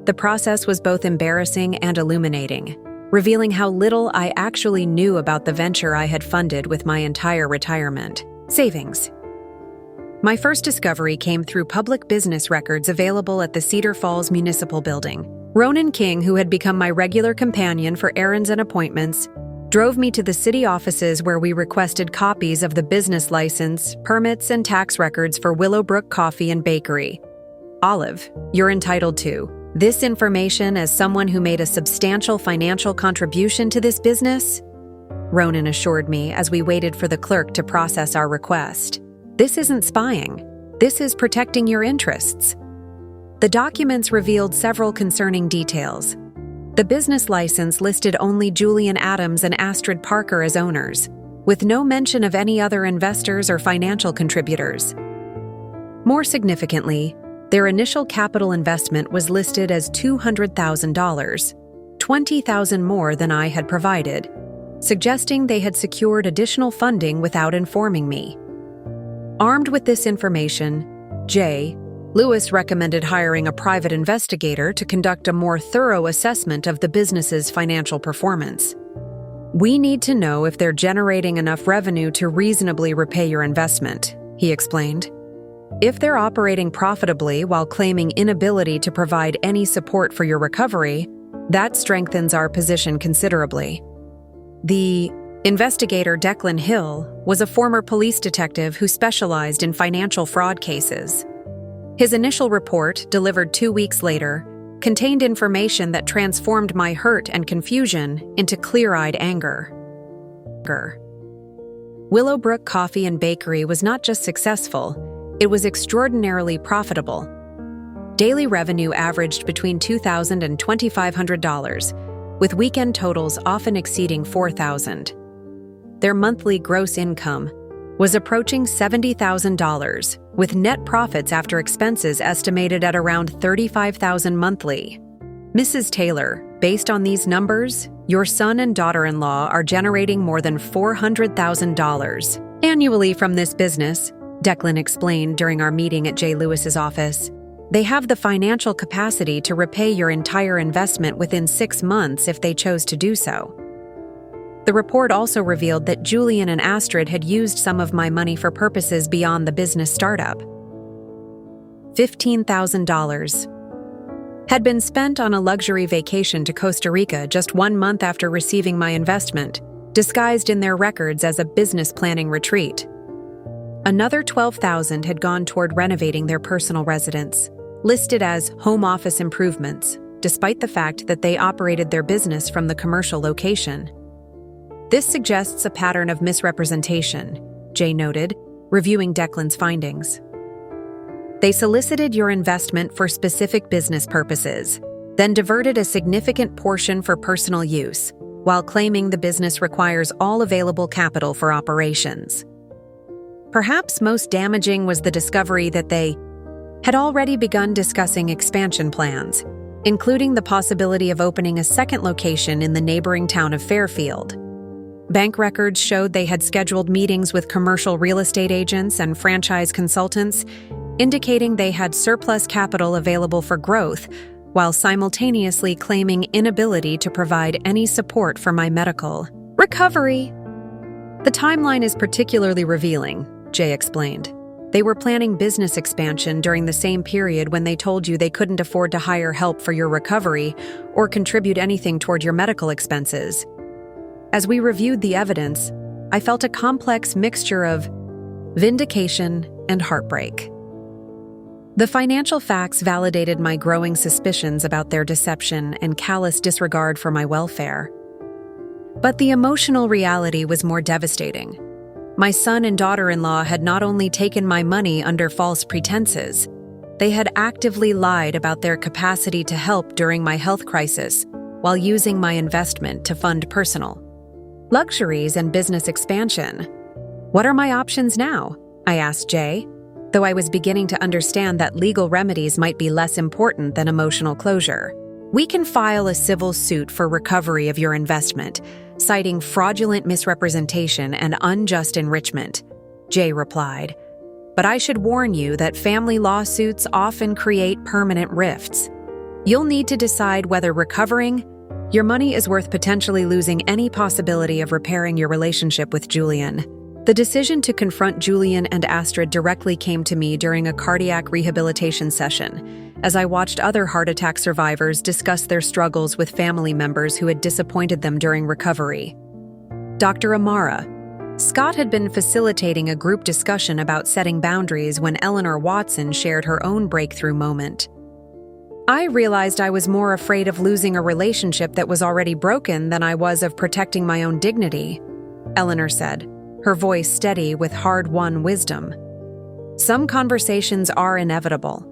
The process was both embarrassing and illuminating, revealing how little I actually knew about the venture I had funded with my entire retirement savings. My first discovery came through public business records available at the Cedar Falls Municipal Building. Ronan King, who had become my regular companion for errands and appointments, drove me to the city offices where we requested copies of the business license, permits, and tax records for Willowbrook Coffee and Bakery. Olive, you're entitled to this information as someone who made a substantial financial contribution to this business, Ronan assured me as we waited for the clerk to process our request. This isn't spying. This is protecting your interests. The documents revealed several concerning details. The business license listed only Julian Adams and Astrid Parker as owners, with no mention of any other investors or financial contributors. More significantly, their initial capital investment was listed as $200,000, $20,000 more than I had provided, suggesting they had secured additional funding without informing me. Armed with this information, Lewis recommended hiring a private investigator to conduct a more thorough assessment of the business's financial performance. We need to know if they're generating enough revenue to reasonably repay your investment, he explained. If they're operating profitably while claiming inability to provide any support for your recovery, that strengthens our position considerably. The investigator, Declan Hill, was a former police detective who specialized in financial fraud cases. His initial report, delivered 2 weeks later, contained information that transformed my hurt and confusion into clear-eyed anger. Willowbrook Coffee and Bakery was not just successful, it was extraordinarily profitable. Daily revenue averaged between $2,000 and $2,500, with weekend totals often exceeding $4,000. Their monthly gross income was approaching $70,000, with net profits after expenses estimated at around $35,000 monthly. Mrs. Taylor, based on these numbers, your son and daughter-in-law are generating more than $400,000 annually from this business, Declan explained during our meeting at Jay Lewis's office. They have the financial capacity to repay your entire investment within 6 months if they chose to do so. The report also revealed that Julian and Astrid had used some of my money for purposes beyond the business startup. $15,000 had been spent on a luxury vacation to Costa Rica just 1 month after receiving my investment, disguised in their records as a business planning retreat. Another $12,000 had gone toward renovating their personal residence, listed as home office improvements, despite the fact that they operated their business from the commercial location. This suggests a pattern of misrepresentation, Jay noted, reviewing Declan's findings. They solicited your investment for specific business purposes, then diverted a significant portion for personal use, while claiming the business requires all available capital for operations. Perhaps most damaging was the discovery that they had already begun discussing expansion plans, including the possibility of opening a second location in the neighboring town of Fairfield. Bank records showed they had scheduled meetings with commercial real estate agents and franchise consultants, indicating they had surplus capital available for growth, while simultaneously claiming inability to provide any support for my medical recovery. The timeline is particularly revealing, Jay explained. They were planning business expansion during the same period when they told you they couldn't afford to hire help for your recovery or contribute anything toward your medical expenses. As we reviewed the evidence, I felt a complex mixture of vindication and heartbreak. The financial facts validated my growing suspicions about their deception and callous disregard for my welfare. But the emotional reality was more devastating. My son and daughter-in-law had not only taken my money under false pretenses, They had actively lied about their capacity to help during my health crisis while using my investment to fund personal luxuries and business expansion. What are my options now? I asked Jay, though I was beginning to understand that legal remedies might be less important than emotional closure. We can file a civil suit for recovery of your investment, citing fraudulent misrepresentation and unjust enrichment, Jay replied. But I should warn you that family lawsuits often create permanent rifts. You'll need to decide whether recovering your money is worth potentially losing any possibility of repairing your relationship with Julian. The decision to confront Julian and Astrid directly came to me during a cardiac rehabilitation session, as I watched other heart attack survivors discuss their struggles with family members who had disappointed them during recovery. Dr. Amara. Scott had been facilitating a group discussion about setting boundaries when Eleanor Watson shared her own breakthrough moment. I realized I was more afraid of losing a relationship that was already broken than I was of protecting my own dignity, Eleanor said, her voice steady with hard-won wisdom. Some conversations are inevitable.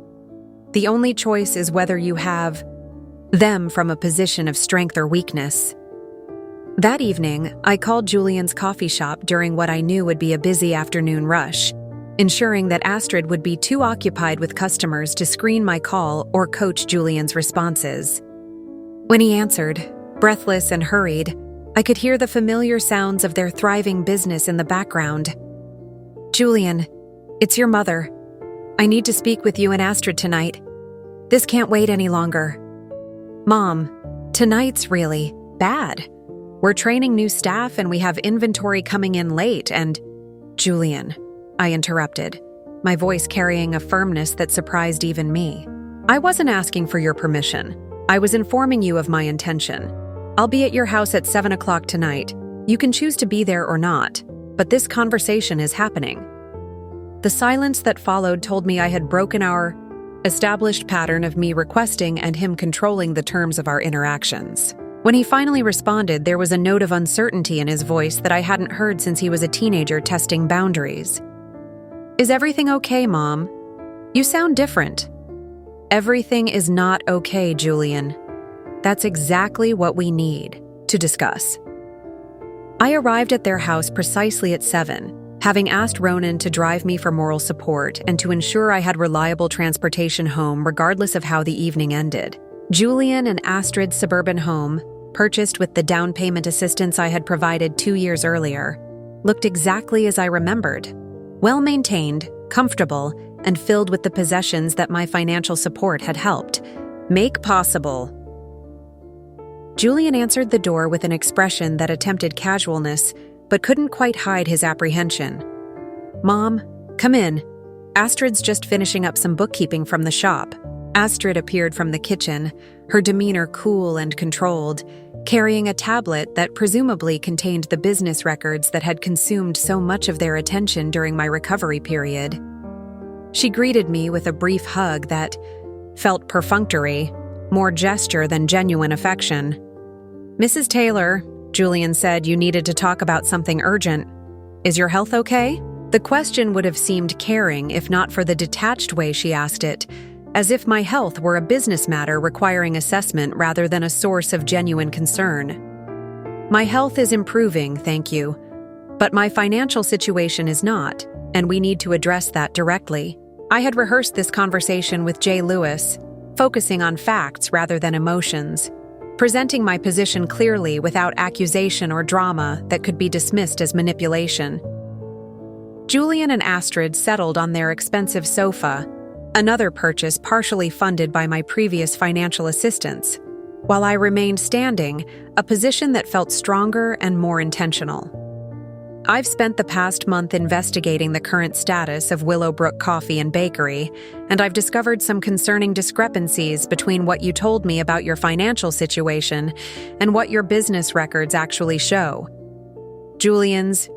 The only choice is whether you have them from a position of strength or weakness. That evening, I called Julian's coffee shop during what I knew would be a busy afternoon rush, ensuring that Astrid would be too occupied with customers to screen my call or coach Julian's responses. When he answered, breathless and hurried, I could hear the familiar sounds of their thriving business in the background. Julian, it's your mother. I need to speak with you and Astrid tonight. This can't wait any longer. Mom, tonight's really bad. We're training new staff and we have inventory coming in late and… Julian, I interrupted, my voice carrying a firmness that surprised even me. I wasn't asking for your permission. I was informing you of my intention. I'll be at your house at 7 o'clock tonight. You can choose to be there or not, but this conversation is happening. The silence that followed told me I had broken our established pattern of me requesting and him controlling the terms of our interactions. When he finally responded, there was a note of uncertainty in his voice that I hadn't heard since he was a teenager testing boundaries. Is everything okay, Mom? You sound different. Everything is not okay, Julian. That's exactly what we need to discuss. I arrived at their house precisely at 7, having asked Ronan to drive me for moral support and to ensure I had reliable transportation home regardless of how the evening ended. Julian and Astrid's suburban home, purchased with the down payment assistance I had provided 2 years earlier, looked exactly as I remembered. Well-maintained, comfortable, and filled with the possessions that my financial support had helped make possible. Julian answered the door with an expression that attempted casualness, but couldn't quite hide his apprehension. Mom, come in. Astrid's just finishing up some bookkeeping from the shop. Astrid appeared from the kitchen, her demeanor cool and controlled, carrying a tablet that presumably contained the business records that had consumed so much of their attention during my recovery period. She greeted me with a brief hug that felt perfunctory, more gesture than genuine affection. Mrs. Taylor, Julian said you needed to talk about something urgent. Is your health okay? The question would have seemed caring if not for the detached way she asked it, as if my health were a business matter requiring assessment rather than a source of genuine concern. My health is improving, thank you, but my financial situation is not, and we need to address that directly. I had rehearsed this conversation with Jay Lewis, focusing on facts rather than emotions, presenting my position clearly without accusation or drama that could be dismissed as manipulation. Julian and Astrid settled on their expensive sofa, another purchase partially funded by my previous financial assistance, while I remained standing, a position that felt stronger and more intentional. I've spent the past month investigating the current status of Willowbrook Coffee and Bakery, and I've discovered some concerning discrepancies between what you told me about your financial situation and what your business records actually show. Julian's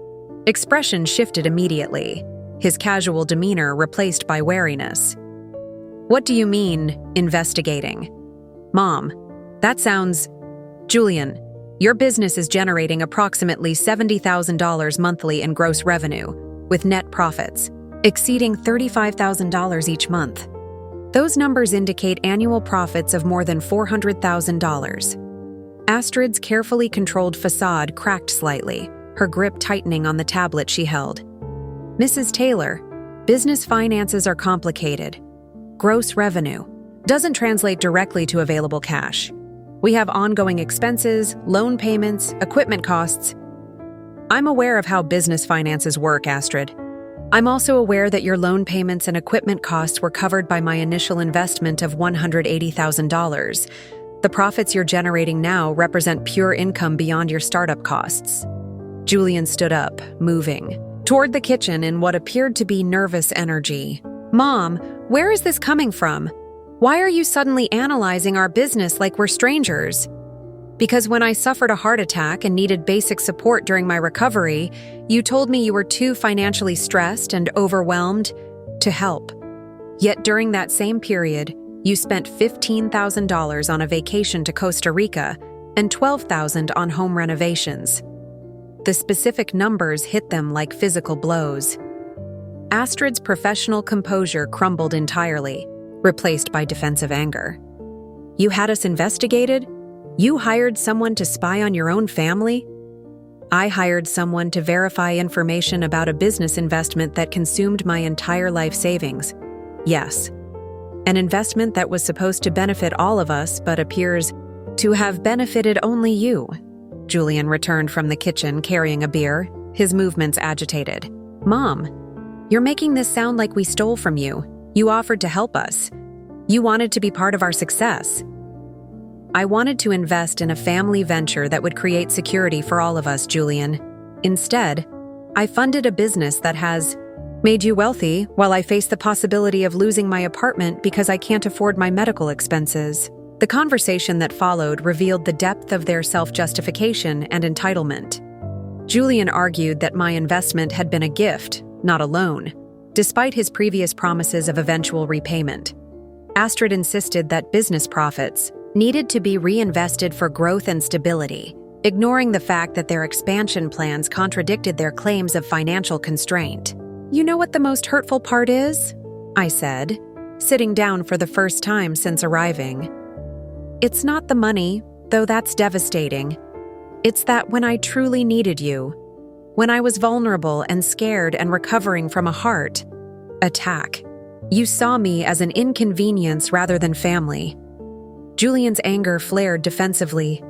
expression shifted immediately, his casual demeanor replaced by wariness. What do you mean, investigating? Mom, that sounds… Julian, your business is generating approximately $70,000 monthly in gross revenue, with net profits exceeding $35,000 each month. Those numbers indicate annual profits of more than $400,000. Astrid's carefully controlled facade cracked slightly, her grip tightening on the tablet she held. Mrs. Taylor, business finances are complicated. Gross revenue doesn't translate directly to available cash. We have ongoing expenses, loan payments, equipment costs. I'm aware of how business finances work, Astrid. I'm also aware that your loan payments and equipment costs were covered by my initial investment of $180,000. The profits you're generating now represent pure income beyond your startup costs. Julian stood up, moving toward the kitchen in what appeared to be nervous energy. Mom, where is this coming from? Why are you suddenly analyzing our business like we're strangers? Because when I suffered a heart attack and needed basic support during my recovery, you told me you were too financially stressed and overwhelmed to help. Yet during that same period, you spent $15,000 on a vacation to Costa Rica and $12,000 on home renovations. The specific numbers hit them like physical blows. Astrid's professional composure crumbled entirely, replaced by defensive anger. You had us investigated? You hired someone to spy on your own family? I hired someone to verify information about a business investment that consumed my entire life savings. Yes, an investment that was supposed to benefit all of us but appears to have benefited only you. Julian returned from the kitchen carrying a beer, his movements agitated. Mom, you're making this sound like we stole from you. You offered to help us. You wanted to be part of our success. I wanted to invest in a family venture that would create security for all of us, Julian. Instead, I funded a business that has made you wealthy while I face the possibility of losing my apartment because I can't afford my medical expenses. The conversation that followed revealed the depth of their self-justification and entitlement. Julian argued that my investment had been a gift, not a loan, despite his previous promises of eventual repayment. Astrid insisted that business profits needed to be reinvested for growth and stability, ignoring the fact that their expansion plans contradicted their claims of financial constraint. You know what the most hurtful part is? I said, sitting down for the first time since arriving. It's not the money, though that's devastating. It's that when I truly needed you, when I was vulnerable and scared and recovering from a heart attack, you saw me as an inconvenience rather than family. Julian's anger flared defensively.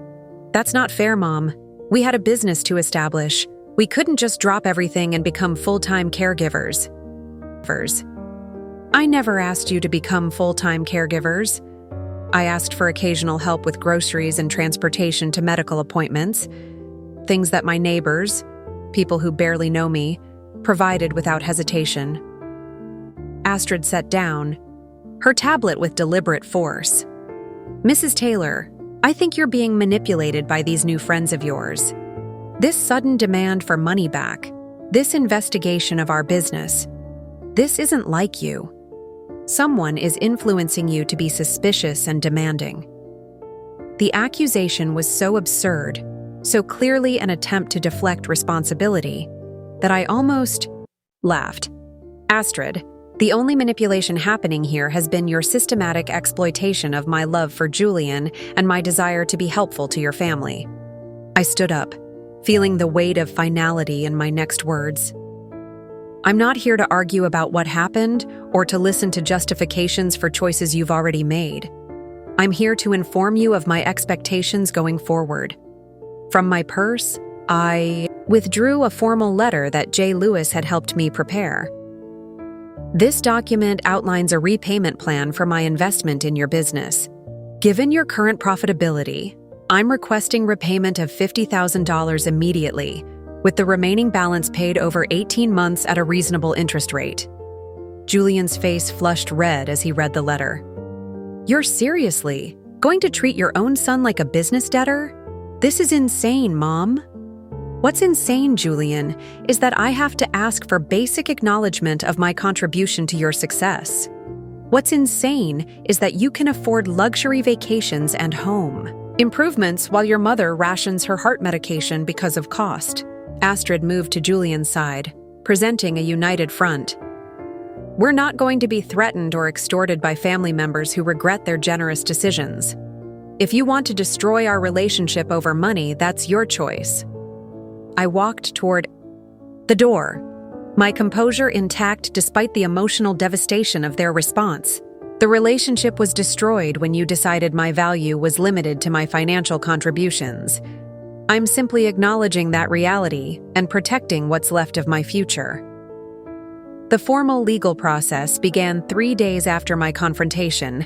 That's not fair, Mom. We had a business to establish. We couldn't just drop everything and become full-time caregivers. I never asked you to become full-time caregivers. I asked for occasional help with groceries and transportation to medical appointments, things that my neighbors, people who barely know me, provided without hesitation. Astrid sat down, her tablet with deliberate force. Mrs. Taylor, I think you're being manipulated by these new friends of yours. This sudden demand for money back, this investigation of our business, this isn't like you. Someone is influencing you to be suspicious and demanding. The accusation was so absurd, so clearly an attempt to deflect responsibility, that I almost laughed. Astrid, the only manipulation happening here has been your systematic exploitation of my love for Julian and my desire to be helpful to your family. I stood up, feeling the weight of finality in my next words. I'm not here to argue about what happened or to listen to justifications for choices you've already made. I'm here to inform you of my expectations going forward. From my purse, I withdrew a formal letter that J. Lewis had helped me prepare. This document outlines a repayment plan for my investment in your business. Given your current profitability, I'm requesting repayment of $50,000 immediately, with the remaining balance paid over 18 months at a reasonable interest rate. Julian's face flushed red as he read the letter. You're seriously going to treat your own son like a business debtor? This is insane, Mom. What's insane, Julian, is that I have to ask for basic acknowledgement of my contribution to your success. What's insane is that you can afford luxury vacations and home improvements while your mother rations her heart medication because of cost. Astrid moved to Julian's side, presenting a united front. We're not going to be threatened or extorted by family members who regret their generous decisions. If you want to destroy our relationship over money, that's your choice." I walked toward the door, my composure intact despite the emotional devastation of their response. "The relationship was destroyed when you decided my value was limited to my financial contributions. I'm simply acknowledging that reality and protecting what's left of my future." The formal legal process began 3 days after my confrontation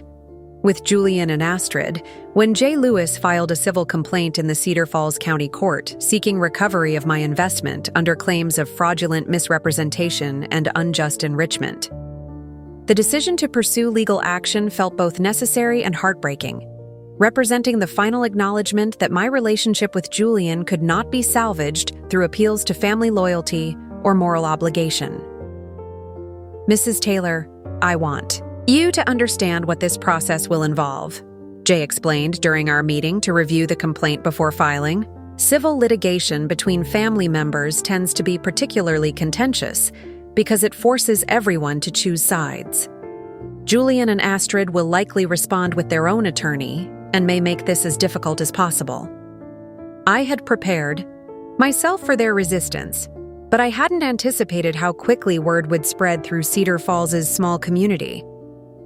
with Julian and Astrid, when Jay Lewis filed a civil complaint in the Cedar Falls County Court seeking recovery of my investment under claims of fraudulent misrepresentation and unjust enrichment. The decision to pursue legal action felt both necessary and heartbreaking, representing the final acknowledgement that my relationship with Julian could not be salvaged through appeals to family loyalty or moral obligation. "Mrs. Taylor, I want you to understand what this process will involve," Jay explained during our meeting to review the complaint before filing. "Civil litigation between family members tends to be particularly contentious because it forces everyone to choose sides. Julian and Astrid will likely respond with their own attorney and may make this as difficult as possible." I had prepared myself for their resistance, but I hadn't anticipated how quickly word would spread through Cedar Falls' small community.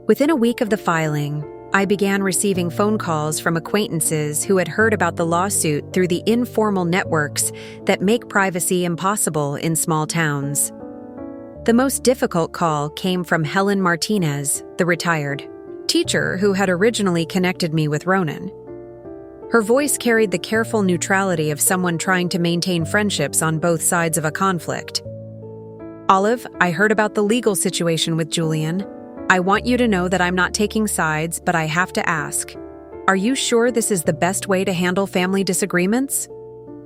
Within a week of the filing, I began receiving phone calls from acquaintances who had heard about the lawsuit through the informal networks that make privacy impossible in small towns. The most difficult call came from Helen Martinez, the retired teacher who had originally connected me with Ronan. Her voice carried the careful neutrality of someone trying to maintain friendships on both sides of a conflict. "Olive, I heard about the legal situation with Julian. I want you to know that I'm not taking sides, but I have to ask, are you sure this is the best way to handle family disagreements?"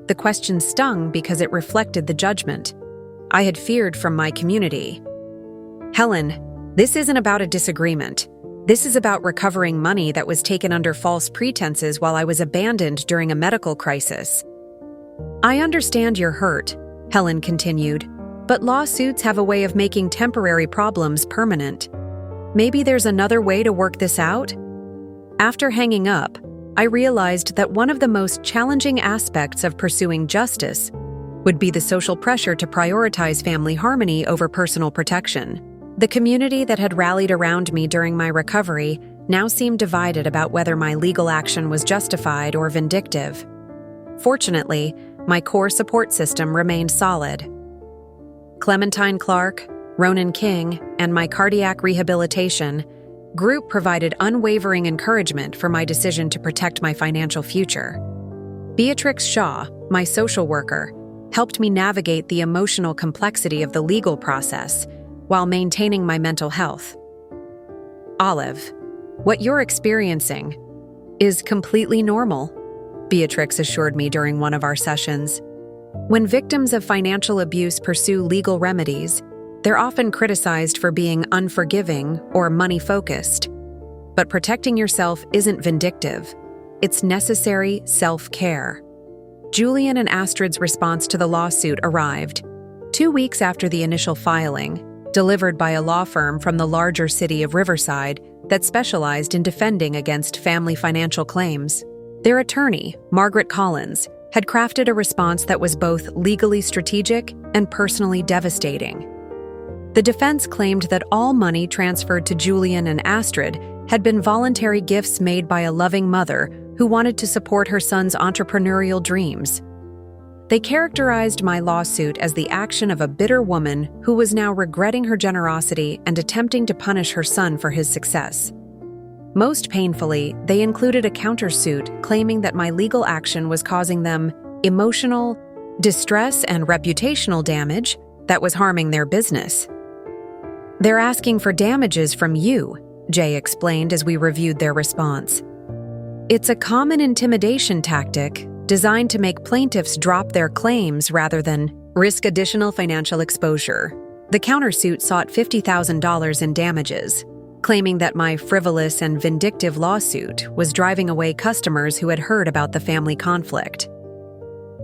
The question stung because it reflected the judgment I had feared from my community. "Helen, this isn't about a disagreement. This is about recovering money that was taken under false pretenses while I was abandoned during a medical crisis." "I understand you're hurt," Helen continued, "but lawsuits have a way of making temporary problems permanent. Maybe there's another way to work this out?" After hanging up, I realized that one of the most challenging aspects of pursuing justice would be the social pressure to prioritize family harmony over personal protection. The community that had rallied around me during my recovery now seemed divided about whether my legal action was justified or vindictive. Fortunately, my core support system remained solid. Clementine Clark, Ronan King, and my cardiac rehabilitation group provided unwavering encouragement for my decision to protect my financial future. Beatrix Shaw, my social worker, helped me navigate the emotional complexity of the legal process while maintaining my mental health. "Olive, what you're experiencing is completely normal," Beatrix assured me during one of our sessions. "When victims of financial abuse pursue legal remedies, they're often criticized for being unforgiving or money-focused. But protecting yourself isn't vindictive. It's necessary self-care." Julian and Astrid's response to the lawsuit arrived 2 weeks after the initial filing, delivered by a law firm from the larger city of Riverside that specialized in defending against family financial claims. Their attorney, Margaret Collins, had crafted a response that was both legally strategic and personally devastating. The defense claimed that all money transferred to Julian and Astrid had been voluntary gifts made by a loving mother who wanted to support her son's entrepreneurial dreams. They characterized my lawsuit as the action of a bitter woman who was now regretting her generosity and attempting to punish her son for his success. Most painfully, they included a countersuit claiming that my legal action was causing them emotional distress and reputational damage that was harming their business. "They're asking for damages from you," Jay explained as we reviewed their response. "It's a common intimidation tactic designed to make plaintiffs drop their claims rather than risk additional financial exposure." The countersuit sought $50,000 in damages, claiming that my frivolous and vindictive lawsuit was driving away customers who had heard about the family conflict.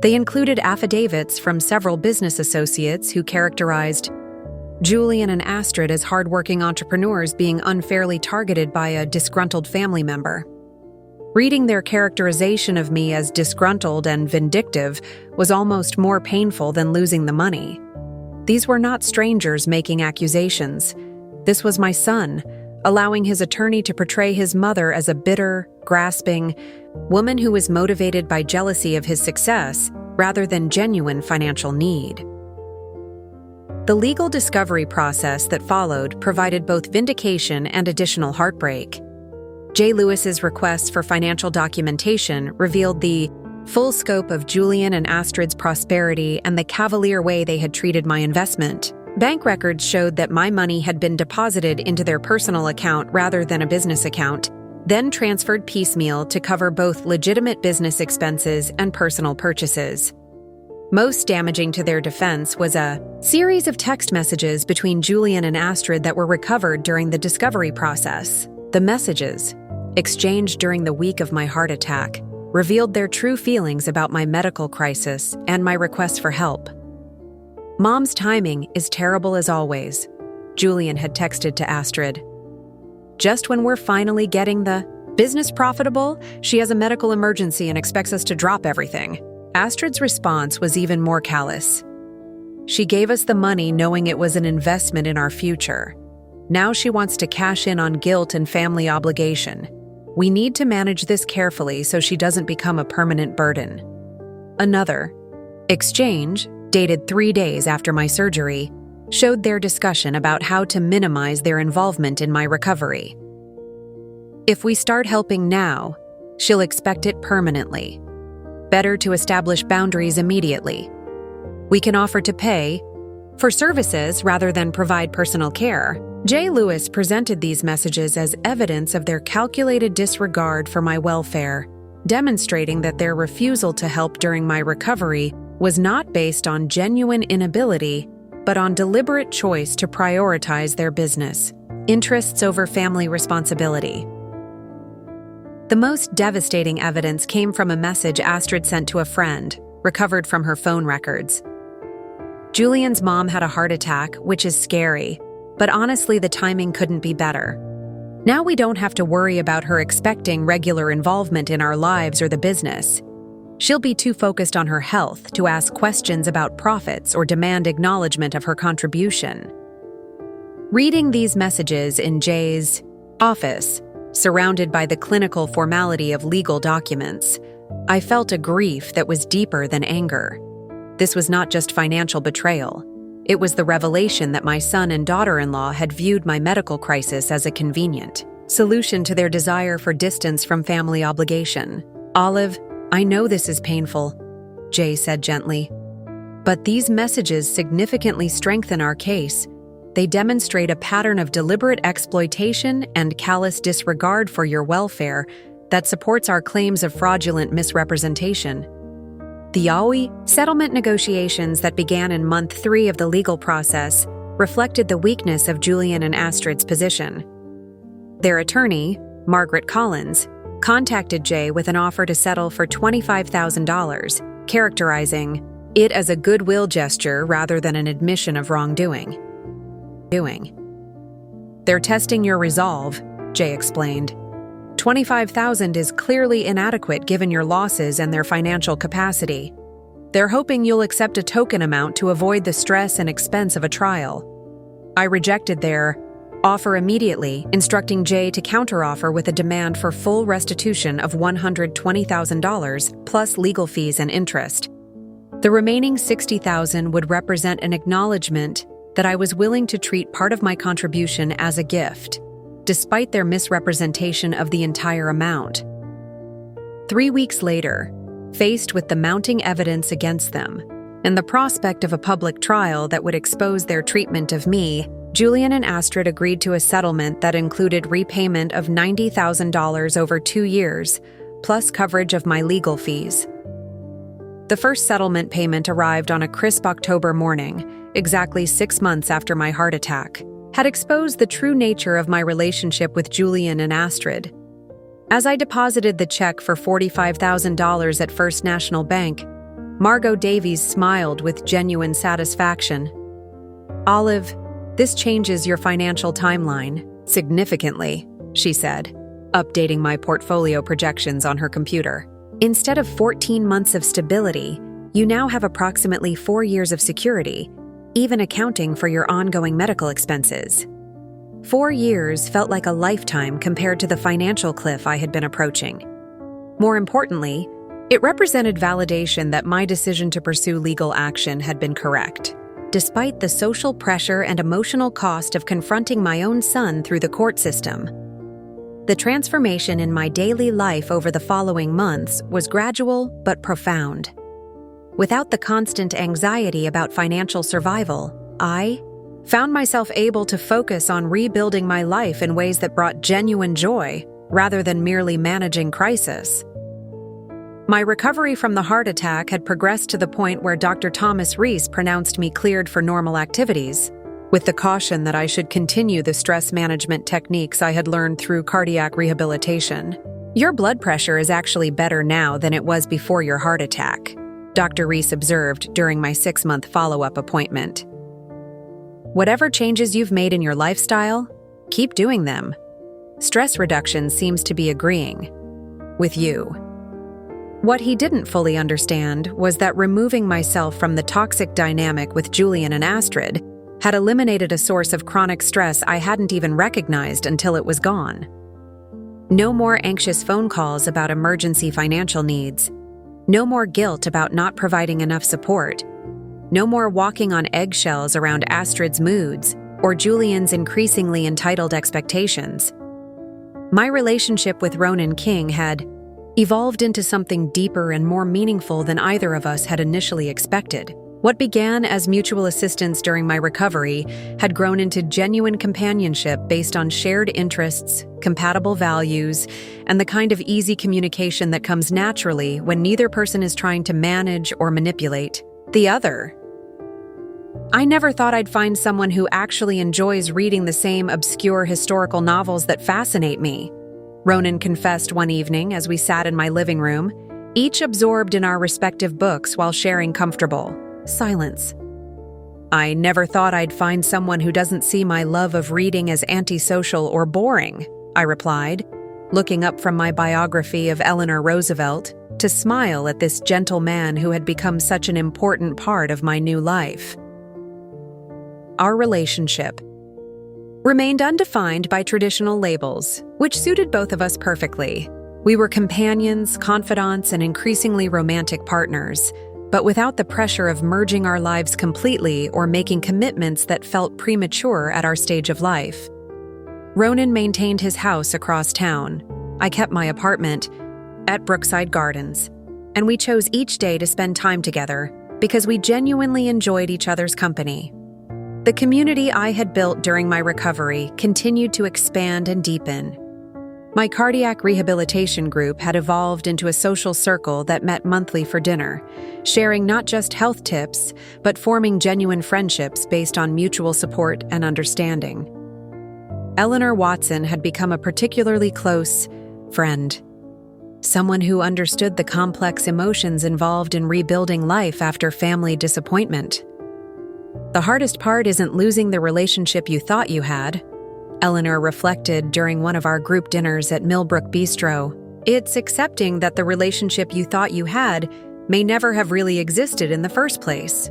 They included affidavits from several business associates who characterized Julian and Astrid as hardworking entrepreneurs being unfairly targeted by a disgruntled family member. Reading their characterization of me as disgruntled and vindictive was almost more painful than losing the money. These were not strangers making accusations. This was my son, allowing his attorney to portray his mother as a bitter, grasping woman who was motivated by jealousy of his success rather than genuine financial need. The legal discovery process that followed provided both vindication and additional heartbreak. J. Lewis's request for financial documentation revealed the full scope of Julian and Astrid's prosperity and the cavalier way they had treated my investment. Bank records showed that my money had been deposited into their personal account rather than a business account, then transferred piecemeal to cover both legitimate business expenses and personal purchases. Most damaging to their defense was a series of text messages between Julian and Astrid that were recovered during the discovery process. The messages, exchanged during the week of my heart attack, revealed their true feelings about my medical crisis and my request for help. "Mom's timing is terrible as always," Julian had texted to Astrid. "Just when we're finally getting the business profitable, she has a medical emergency and expects us to drop everything." Astrid's response was even more callous. "She gave us the money knowing it was an investment in our future. Now she wants to cash in on guilt and family obligation. We need to manage this carefully so she doesn't become a permanent burden." Another exchange, dated 3 days after my surgery, showed their discussion about how to minimize their involvement in my recovery. "If we start helping now, she'll expect it permanently. Better to establish boundaries immediately. We can offer to pay for services rather than provide personal care." J. Lewis presented these messages as evidence of their calculated disregard for my welfare, demonstrating that their refusal to help during my recovery was not based on genuine inability, but on deliberate choice to prioritize their business interests over family responsibility. The most devastating evidence came from a message Astrid sent to a friend, recovered from her phone records. "Julian's mom had a heart attack, which is scary, but honestly the timing couldn't be better. Now we don't have to worry about her expecting regular involvement in our lives or the business. She'll be too focused on her health to ask questions about profits or demand acknowledgement of her contribution." Reading these messages in Jay's office, surrounded by the clinical formality of legal documents, I felt a grief that was deeper than anger. This was not just financial betrayal. It was the revelation that my son and daughter-in-law had viewed my medical crisis as a convenient solution to their desire for distance from family obligation. "Olive, I know this is painful," Jay said gently. "But these messages significantly strengthen our case. They demonstrate a pattern of deliberate exploitation and callous disregard for your welfare that supports our claims of fraudulent misrepresentation." The Aoi settlement negotiations that began in month 3 of the legal process reflected the weakness of Julian and Astrid's position. Their attorney, Margaret Collins, contacted Jay with an offer to settle for $25,000, characterizing it as a goodwill gesture rather than an admission of wrongdoing. "They're testing your resolve," Jay explained. "$25,000 is clearly inadequate given your losses and their financial capacity. They're hoping you'll accept a token amount to avoid the stress and expense of a trial." I rejected their offer immediately, instructing Jay to counteroffer with a demand for full restitution of $120,000 plus legal fees and interest. The remaining $60,000 would represent an acknowledgement that I was willing to treat part of my contribution as a gift, despite their misrepresentation of the entire amount. 3 weeks later, faced with the mounting evidence against them and the prospect of a public trial that would expose their treatment of me, Julian and Astrid agreed to a settlement that included repayment of $90,000 over 2 years, plus coverage of my legal fees. The first settlement payment arrived on a crisp October morning, exactly 6 months after my heart attack, had exposed the true nature of my relationship with Julian and Astrid. As I deposited the check for $45,000 at First National Bank, Margot Davies smiled with genuine satisfaction. "Olive, This changes your financial timeline significantly, she said, updating my portfolio projections on her computer. Instead of 14 months of stability, you now have approximately 4 years of security, even accounting for your ongoing medical expenses. 4 years felt like a lifetime compared to the financial cliff I had been approaching. More importantly, it represented validation that my decision to pursue legal action had been correct, despite the social pressure and emotional cost of confronting my own son through the court system. The transformation in my daily life over the following months was gradual but profound. Without the constant anxiety about financial survival, I found myself able to focus on rebuilding my life in ways that brought genuine joy rather than merely managing crisis. My recovery from the heart attack had progressed to the point where Dr. Thomas Reese pronounced me cleared for normal activities, with the caution that I should continue the stress management techniques I had learned through cardiac rehabilitation. Your blood pressure is actually better now than it was before your heart attack, Dr. Reese observed during my 6-month follow-up appointment. Whatever changes you've made in your lifestyle, keep doing them. Stress reduction seems to be agreeing with you. What he didn't fully understand was that removing myself from the toxic dynamic with Julian and Astrid had eliminated a source of chronic stress I hadn't even recognized until it was gone. No more anxious phone calls about emergency financial needs. No more guilt about not providing enough support. No more walking on eggshells around Astrid's moods or Julian's increasingly entitled expectations. My relationship with Ronan King had evolved into something deeper and more meaningful than either of us had initially expected. What began as mutual assistance during my recovery had grown into genuine companionship based on shared interests, compatible values, and the kind of easy communication that comes naturally when neither person is trying to manage or manipulate the other. I never thought I'd find someone who actually enjoys reading the same obscure historical novels that fascinate me, Ronan confessed one evening as we sat in my living room, each absorbed in our respective books while sharing comfortable silence. I never thought I'd find someone who doesn't see my love of reading as antisocial or boring, I replied, looking up from my biography of Eleanor Roosevelt to smile at this gentle man who had become such an important part of my new life. Our relationship remained undefined by traditional labels, which suited both of us perfectly. We were companions, confidants, and increasingly romantic partners, but without the pressure of merging our lives completely or making commitments that felt premature at our stage of life. Ronan maintained his house across town. I kept my apartment at Brookside Gardens, and we chose each day to spend time together because we genuinely enjoyed each other's company. The community I had built during my recovery continued to expand and deepen. My cardiac rehabilitation group had evolved into a social circle that met monthly for dinner, sharing not just health tips, but forming genuine friendships based on mutual support and understanding. Eleanor Watson had become a particularly close friend, someone who understood the complex emotions involved in rebuilding life after family disappointment. The hardest part isn't losing the relationship you thought you had, Eleanor reflected during one of our group dinners at Millbrook Bistro. It's accepting that the relationship you thought you had may never have really existed in the first place.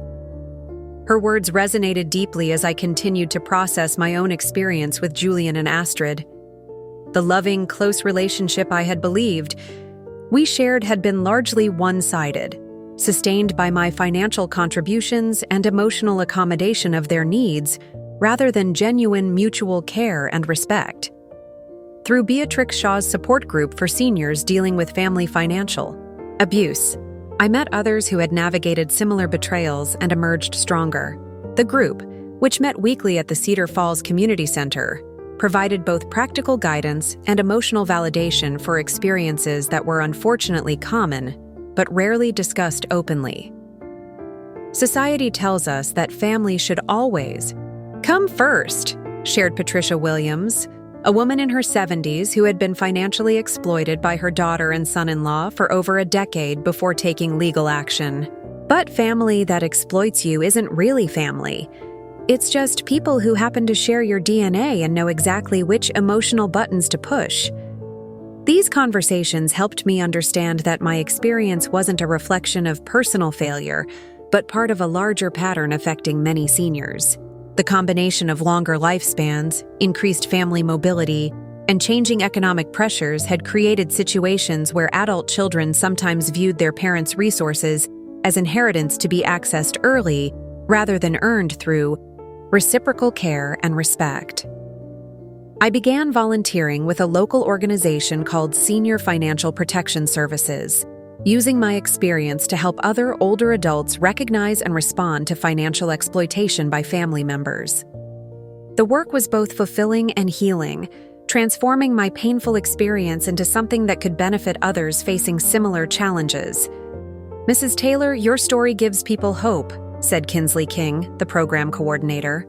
Her words resonated deeply as I continued to process my own experience with Julian and Astrid. The loving, close relationship I had believed we shared had been largely one-sided, sustained by my financial contributions and emotional accommodation of their needs, rather than genuine mutual care and respect. Through Beatrix Shaw's support group for seniors dealing with family financial abuse, I met others who had navigated similar betrayals and emerged stronger. The group, which met weekly at the Cedar Falls Community Center, provided both practical guidance and emotional validation for experiences that were unfortunately common, but rarely discussed openly. Society tells us that family should always come first, shared Patricia Williams, a woman in her 70s who had been financially exploited by her daughter and son-in-law for over a decade before taking legal action. But family that exploits you isn't really family. It's just people who happen to share your DNA and know exactly which emotional buttons to push. These conversations helped me understand that my experience wasn't a reflection of personal failure, but part of a larger pattern affecting many seniors. The combination of longer lifespans, increased family mobility, and changing economic pressures had created situations where adult children sometimes viewed their parents' resources as inheritance to be accessed early rather than earned through reciprocal care and respect. I began volunteering with a local organization called Senior Financial Protection Services, using my experience to help other older adults recognize and respond to financial exploitation by family members. The work was both fulfilling and healing, transforming my painful experience into something that could benefit others facing similar challenges. "Mrs. Taylor, your story gives people hope," said Kinsley King, the program coordinator.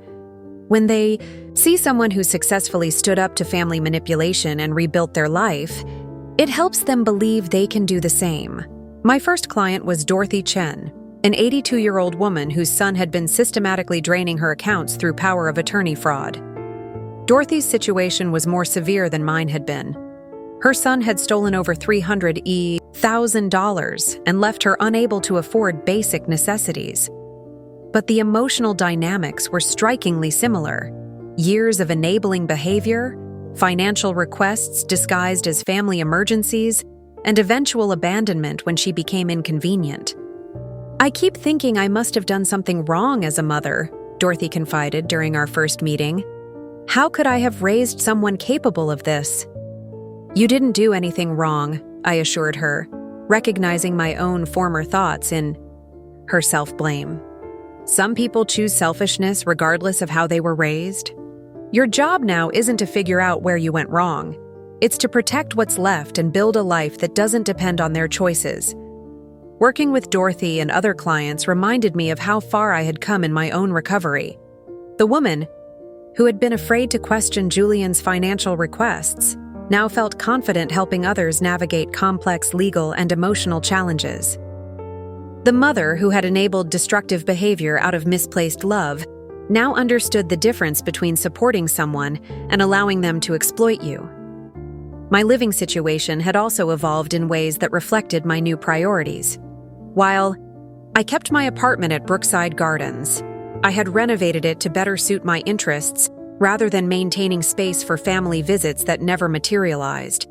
"When they see someone who successfully stood up to family manipulation and rebuilt their life, it helps them believe they can do the same." My first client was Dorothy Chen, an 82-year-old woman whose son had been systematically draining her accounts through power of attorney fraud. Dorothy's situation was more severe than mine had been. Her son had stolen over $300,000 and left her unable to afford basic necessities. But the emotional dynamics were strikingly similar. Years of enabling behavior, financial requests disguised as family emergencies, and eventual abandonment when she became inconvenient. "I keep thinking I must have done something wrong as a mother," Dorothy confided during our first meeting. "How could I have raised someone capable of this?" "You didn't do anything wrong," I assured her, recognizing my own former thoughts in her self-blame. "Some people choose selfishness regardless of how they were raised. Your job now isn't to figure out where you went wrong. It's to protect what's left and build a life that doesn't depend on their choices." Working with Dorothy and other clients reminded me of how far I had come in my own recovery. The woman, who had been afraid to question Julian's financial requests, now felt confident helping others navigate complex legal and emotional challenges. The mother, who had enabled destructive behavior out of misplaced love, now understood the difference between supporting someone and allowing them to exploit you. My living situation had also evolved in ways that reflected my new priorities. While I kept my apartment at Brookside Gardens, I had renovated it to better suit my interests rather than maintaining space for family visits that never materialized.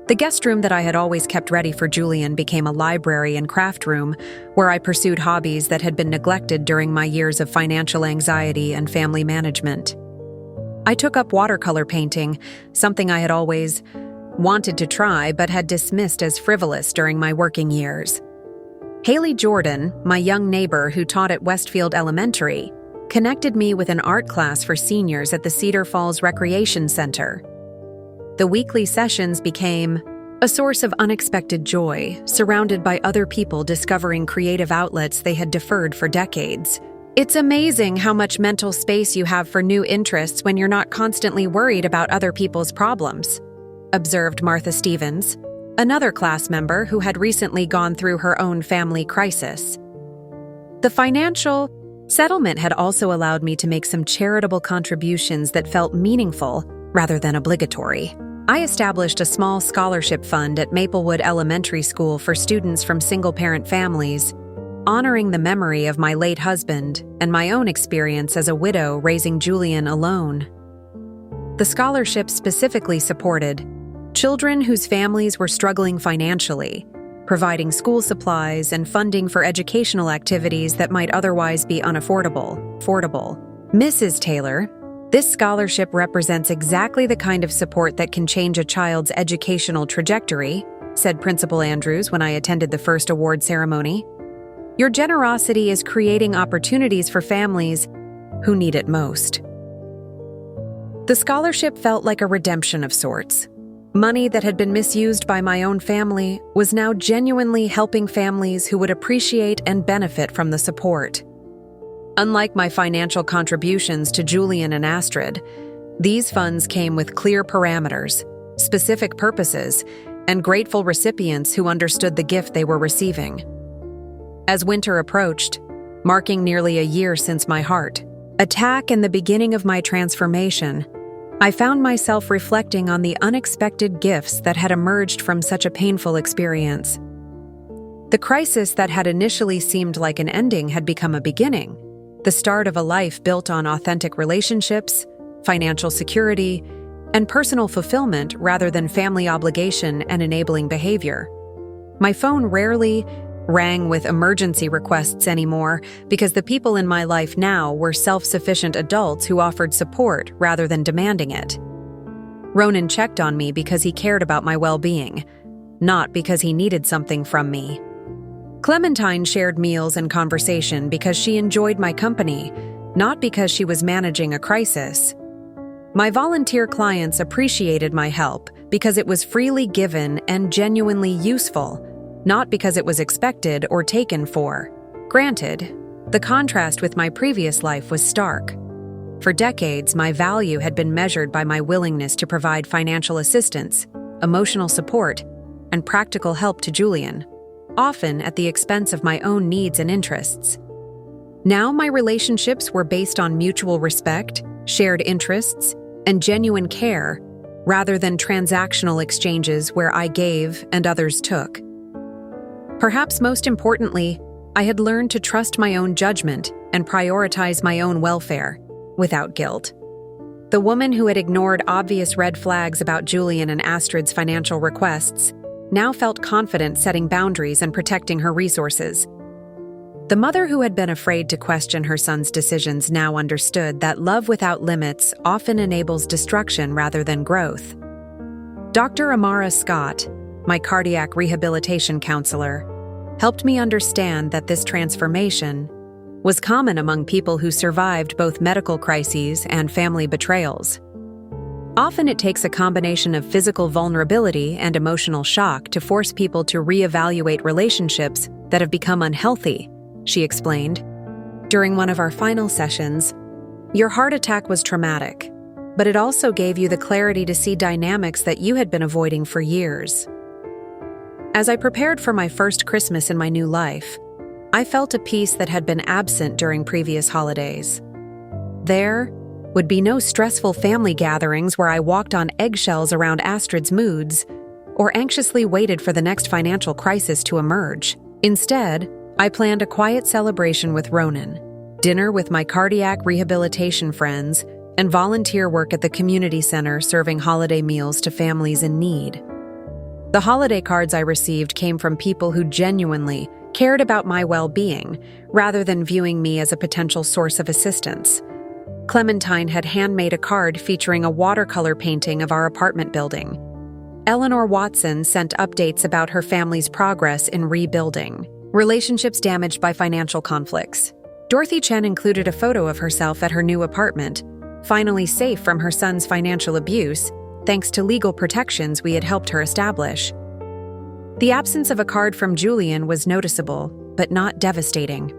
The guest room that I had always kept ready for Julian became a library and craft room where I pursued hobbies that had been neglected during my years of financial anxiety and family management. I took up watercolor painting, something I had always wanted to try but had dismissed as frivolous during my working years. Haley Jordan, my young neighbor who taught at Westfield Elementary, connected me with an art class for seniors at the Cedar Falls Recreation Center. The weekly sessions became a source of unexpected joy, surrounded by other people discovering creative outlets they had deferred for decades. "It's amazing how much mental space you have for new interests when you're not constantly worried about other people's problems," observed Martha Stevens, another class member who had recently gone through her own family crisis. The financial settlement had also allowed me to make some charitable contributions that felt meaningful rather than obligatory. I established a small scholarship fund at Maplewood Elementary School for students from single-parent families, honoring the memory of my late husband and my own experience as a widow raising Julian alone. The scholarship specifically supported children whose families were struggling financially, providing school supplies and funding for educational activities that might otherwise be unaffordable. "Mrs. Taylor, this scholarship represents exactly the kind of support that can change a child's educational trajectory," said Principal Andrews when I attended the first award ceremony. "Your generosity is creating opportunities for families who need it most." The scholarship felt like a redemption of sorts. Money that had been misused by my own family was now genuinely helping families who would appreciate and benefit from the support. Unlike my financial contributions to Julian and Astrid, these funds came with clear parameters, specific purposes, and grateful recipients who understood the gift they were receiving. As winter approached, marking nearly a year since my heart attack and the beginning of my transformation, I found myself reflecting on the unexpected gifts that had emerged from such a painful experience. The crisis that had initially seemed like an ending had become a beginning, the start of a life built on authentic relationships, financial security, and personal fulfillment rather than family obligation and enabling behavior. My phone rarely rang with emergency requests anymore because the people in my life now were self-sufficient adults who offered support rather than demanding it. Ronan checked on me because he cared about my well-being, not because he needed something from me. Clementine shared meals and conversation because she enjoyed my company, not because she was managing a crisis. My volunteer clients appreciated my help because it was freely given and genuinely useful, not because it was expected or taken for. Granted, the contrast with my previous life was stark. For decades, my value had been measured by my willingness to provide financial assistance, emotional support, and practical help to Julian, often at the expense of my own needs and interests. Now my relationships were based on mutual respect, shared interests, and genuine care, rather than transactional exchanges where I gave and others took. Perhaps most importantly, I had learned to trust my own judgment and prioritize my own welfare, without guilt. The woman who had ignored obvious red flags about Julian and Astrid's financial requests now felt confident setting boundaries and protecting her resources. The mother who had been afraid to question her son's decisions now understood that love without limits often enables destruction rather than growth. Dr. Amara Scott, my cardiac rehabilitation counselor, helped me understand that this transformation was common among people who survived both medical crises and family betrayals. Often it takes a combination of physical vulnerability and emotional shock to force people to reevaluate relationships that have become unhealthy, she explained. During one of our final sessions, "Your heart attack was traumatic, but it also gave you the clarity to see dynamics that you had been avoiding for years." As I prepared for my first Christmas in my new life, I felt a peace that had been absent during previous holidays. There would be no stressful family gatherings where I walked on eggshells around Astrid's moods or anxiously waited for the next financial crisis to emerge. Instead, I planned a quiet celebration with Ronan, dinner with my cardiac rehabilitation friends, and volunteer work at the community center serving holiday meals to families in need. The holiday cards I received came from people who genuinely cared about my well-being, rather than viewing me as a potential source of assistance. Clementine had handmade a card featuring a watercolor painting of our apartment building. Eleanor Watson sent updates about her family's progress in rebuilding, relationships damaged by financial conflicts. Dorothy Chen included a photo of herself at her new apartment, finally safe from her son's financial abuse, thanks to legal protections we had helped her establish. The absence of a card from Julian was noticeable, but not devastating.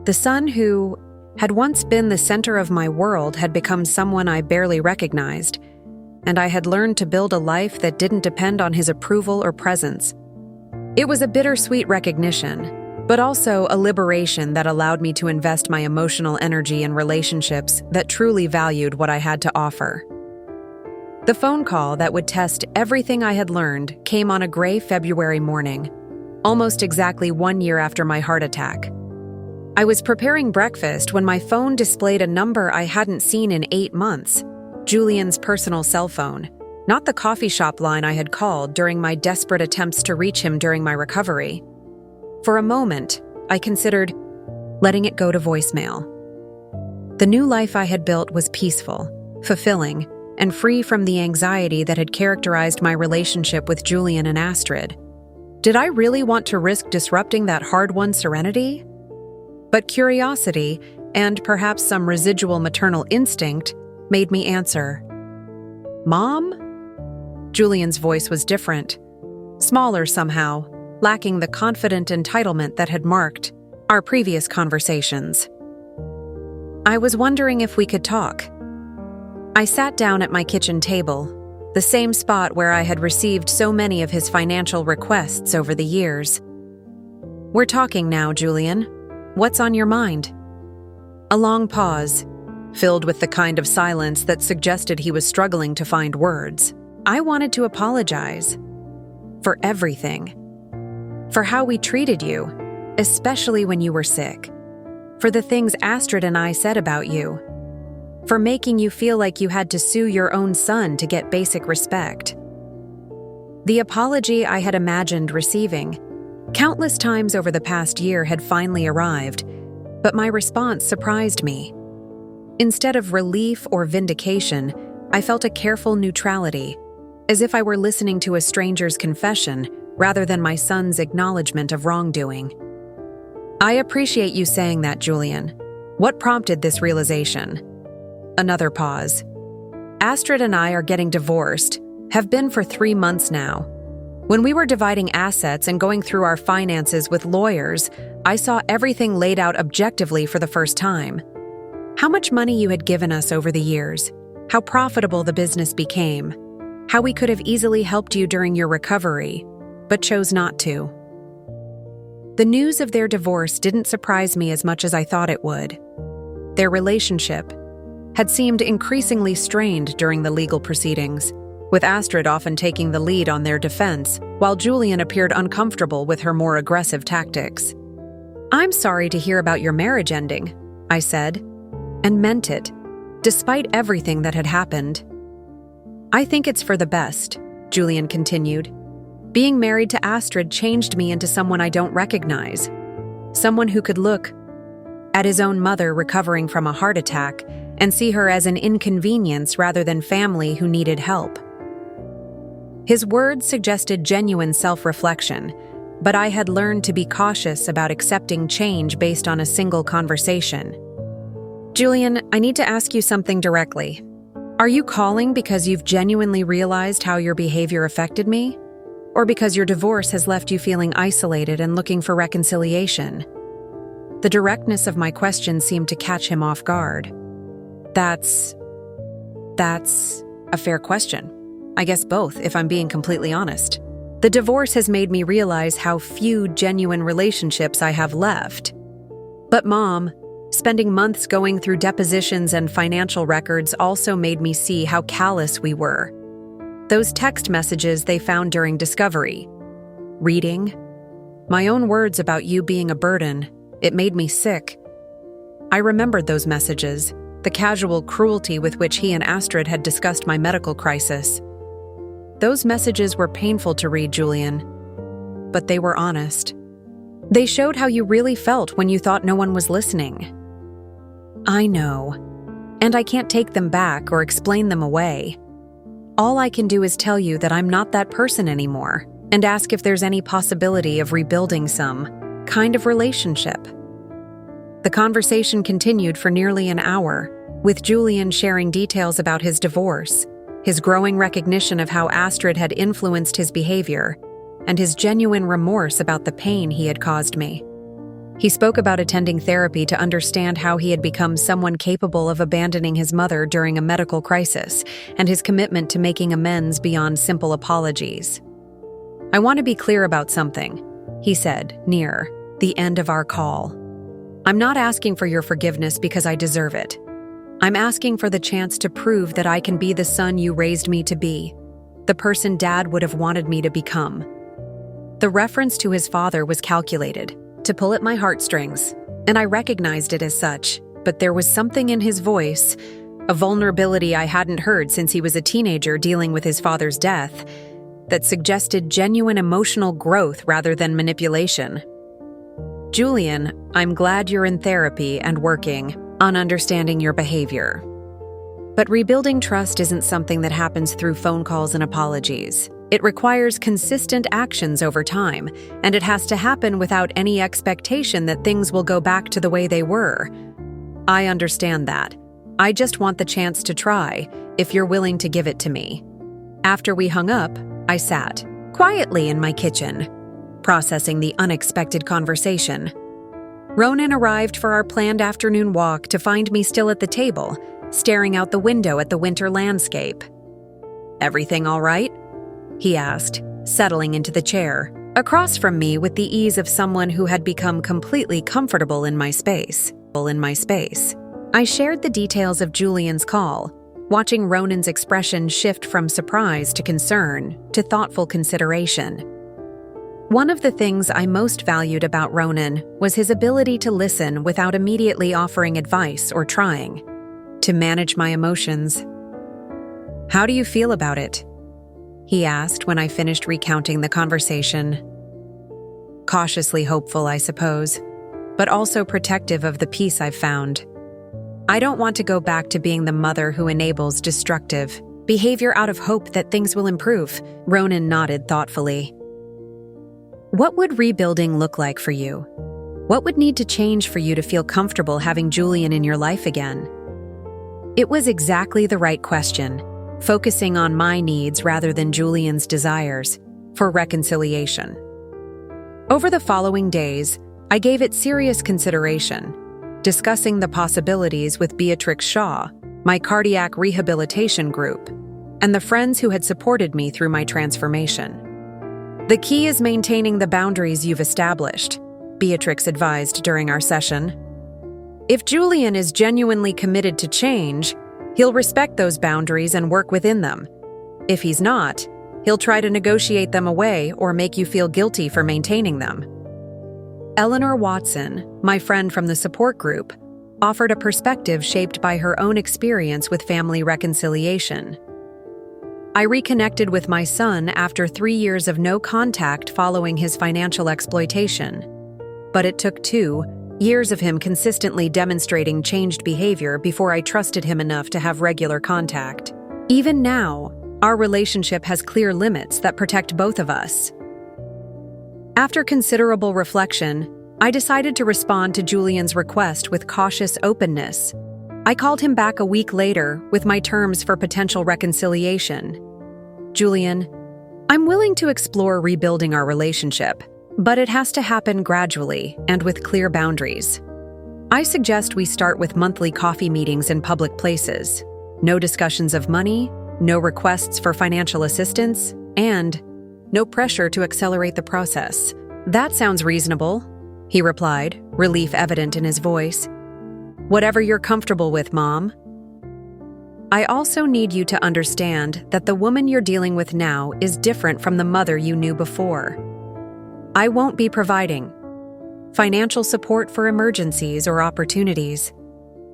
The son who had once been the center of my world had become someone I barely recognized, and I had learned to build a life that didn't depend on his approval or presence. It was a bittersweet recognition, but also a liberation that allowed me to invest my emotional energy in relationships that truly valued what I had to offer. The phone call that would test everything I had learned came on a gray February morning, almost exactly 1 year after my heart attack. I was preparing breakfast when my phone displayed a number I hadn't seen in 8 months, Julian's personal cell phone, not the coffee shop line I had called during my desperate attempts to reach him during my recovery. For a moment, I considered letting it go to voicemail. The new life I had built was peaceful, fulfilling, and free from the anxiety that had characterized my relationship with Julian and Astrid. Did I really want to risk disrupting that hard-won serenity? But curiosity, and perhaps some residual maternal instinct, made me answer. "Mom?" Julian's voice was different, smaller somehow, lacking the confident entitlement that had marked our previous conversations. "I was wondering if we could talk." I sat down at my kitchen table, the same spot where I had received so many of his financial requests over the years. "We're talking now, Julian. What's on your mind?" A long pause, filled with the kind of silence that suggested he was struggling to find words. I wanted to apologize. For everything. For how we treated you, especially when you were sick. For the things Astrid and I said about you. For making you feel like you had to sue your own son to get basic respect. The apology I had imagined receiving, countless times over the past year, had finally arrived, but my response surprised me. Instead of relief or vindication, I felt a careful neutrality, as if I were listening to a stranger's confession rather than my son's acknowledgement of wrongdoing. I appreciate you saying that, Julian. What prompted this realization? Another pause. Astrid and I are getting divorced, have been for 3 months now. When we were dividing assets and going through our finances with lawyers, I saw everything laid out objectively for the first time. How much money you had given us over the years, how profitable the business became, how we could have easily helped you during your recovery, but chose not to. The news of their divorce didn't surprise me as much as I thought it would. Their relationship had seemed increasingly strained during the legal proceedings, with Astrid often taking the lead on their defense, while Julian appeared uncomfortable with her more aggressive tactics. "I'm sorry to hear about your marriage ending," I said, and meant it, despite everything that had happened. "I think it's for the best," Julian continued. "Being married to Astrid changed me into someone I don't recognize. Someone who could look at his own mother recovering from a heart attack and see her as an inconvenience rather than family who needed help." His words suggested genuine self-reflection, but I had learned to be cautious about accepting change based on a single conversation. "Julian, I need to ask you something directly. Are you calling because you've genuinely realized how your behavior affected me? Or because your divorce has left you feeling isolated and looking for reconciliation?" The directness of my question seemed to catch him off guard. That's a fair question. I guess both, if I'm being completely honest. The divorce has made me realize how few genuine relationships I have left. But Mom, spending months going through depositions and financial records also made me see how callous we were. Those text messages they found during discovery. Reading. My own words about you being a burden. It made me sick. I remembered those messages, the casual cruelty with which he and Astrid had discussed my medical crisis. Those messages were painful to read, Julian, but they were honest. They showed how you really felt when you thought no one was listening. I know, and I can't take them back or explain them away. All I can do is tell you that I'm not that person anymore, and ask if there's any possibility of rebuilding some kind of relationship. The conversation continued for nearly an hour, with Julian sharing details about his divorce, his growing recognition of how Astrid had influenced his behavior, and his genuine remorse about the pain he had caused me. He spoke about attending therapy to understand how he had become someone capable of abandoning his mother during a medical crisis, and his commitment to making amends beyond simple apologies. "I want to be clear about something," he said, near the end of our call. "I'm not asking for your forgiveness because I deserve it. I'm asking for the chance to prove that I can be the son you raised me to be, the person Dad would have wanted me to become." The reference to his father was calculated, to pull at my heartstrings, and I recognized it as such, but there was something in his voice, a vulnerability I hadn't heard since he was a teenager dealing with his father's death, that suggested genuine emotional growth rather than manipulation. "Julian, I'm glad you're in therapy and working on understanding your behavior. But rebuilding trust isn't something that happens through phone calls and apologies. It requires consistent actions over time, and it has to happen without any expectation that things will go back to the way they were. I understand that. I just want the chance to try, if you're willing to give it to me." After we hung up, I sat quietly in my kitchen, processing the unexpected conversation. Ronan arrived for our planned afternoon walk to find me still at the table, staring out the window at the winter landscape. "Everything all right?" he asked, settling into the chair, across from me with the ease of someone who had become completely comfortable in my space. in my space. I shared the details of Julian's call, watching Ronan's expression shift from surprise to concern to thoughtful consideration. One of the things I most valued about Ronan was his ability to listen without immediately offering advice or trying to manage my emotions. "How do you feel about it?" he asked when I finished recounting the conversation. Cautiously hopeful, I suppose, but also protective of the peace I've found. I don't want to go back to being the mother who enables destructive behavior out of hope that things will improve. Ronan nodded thoughtfully. What would rebuilding look like for you? What would need to change for you to feel comfortable having Julian in your life again? It was exactly the right question, focusing on my needs rather than Julian's desires for reconciliation. Over the following days, I gave it serious consideration, discussing the possibilities with Beatrix Shaw, my cardiac rehabilitation group, and the friends who had supported me through my transformation. "The key is maintaining the boundaries you've established," Beatrix advised during our session. "If Julian is genuinely committed to change, he'll respect those boundaries and work within them. If he's not, he'll try to negotiate them away or make you feel guilty for maintaining them." Eleanor Watson, my friend from the support group, offered a perspective shaped by her own experience with family reconciliation. I reconnected with my son after 3 years of no contact following his financial exploitation. But it took 2 years of him consistently demonstrating changed behavior before I trusted him enough to have regular contact. Even now, our relationship has clear limits that protect both of us. After considerable reflection, I decided to respond to Julian's request with cautious openness. I called him back a week later with my terms for potential reconciliation. "Julian, I'm willing to explore rebuilding our relationship, but it has to happen gradually and with clear boundaries. I suggest we start with monthly coffee meetings in public places. No discussions of money, no requests for financial assistance, and no pressure to accelerate the process." "That sounds reasonable," he replied, relief evident in his voice. "Whatever you're comfortable with, Mom." I also need you to understand that the woman you're dealing with now is different from the mother you knew before. I won't be providing financial support for emergencies or opportunities.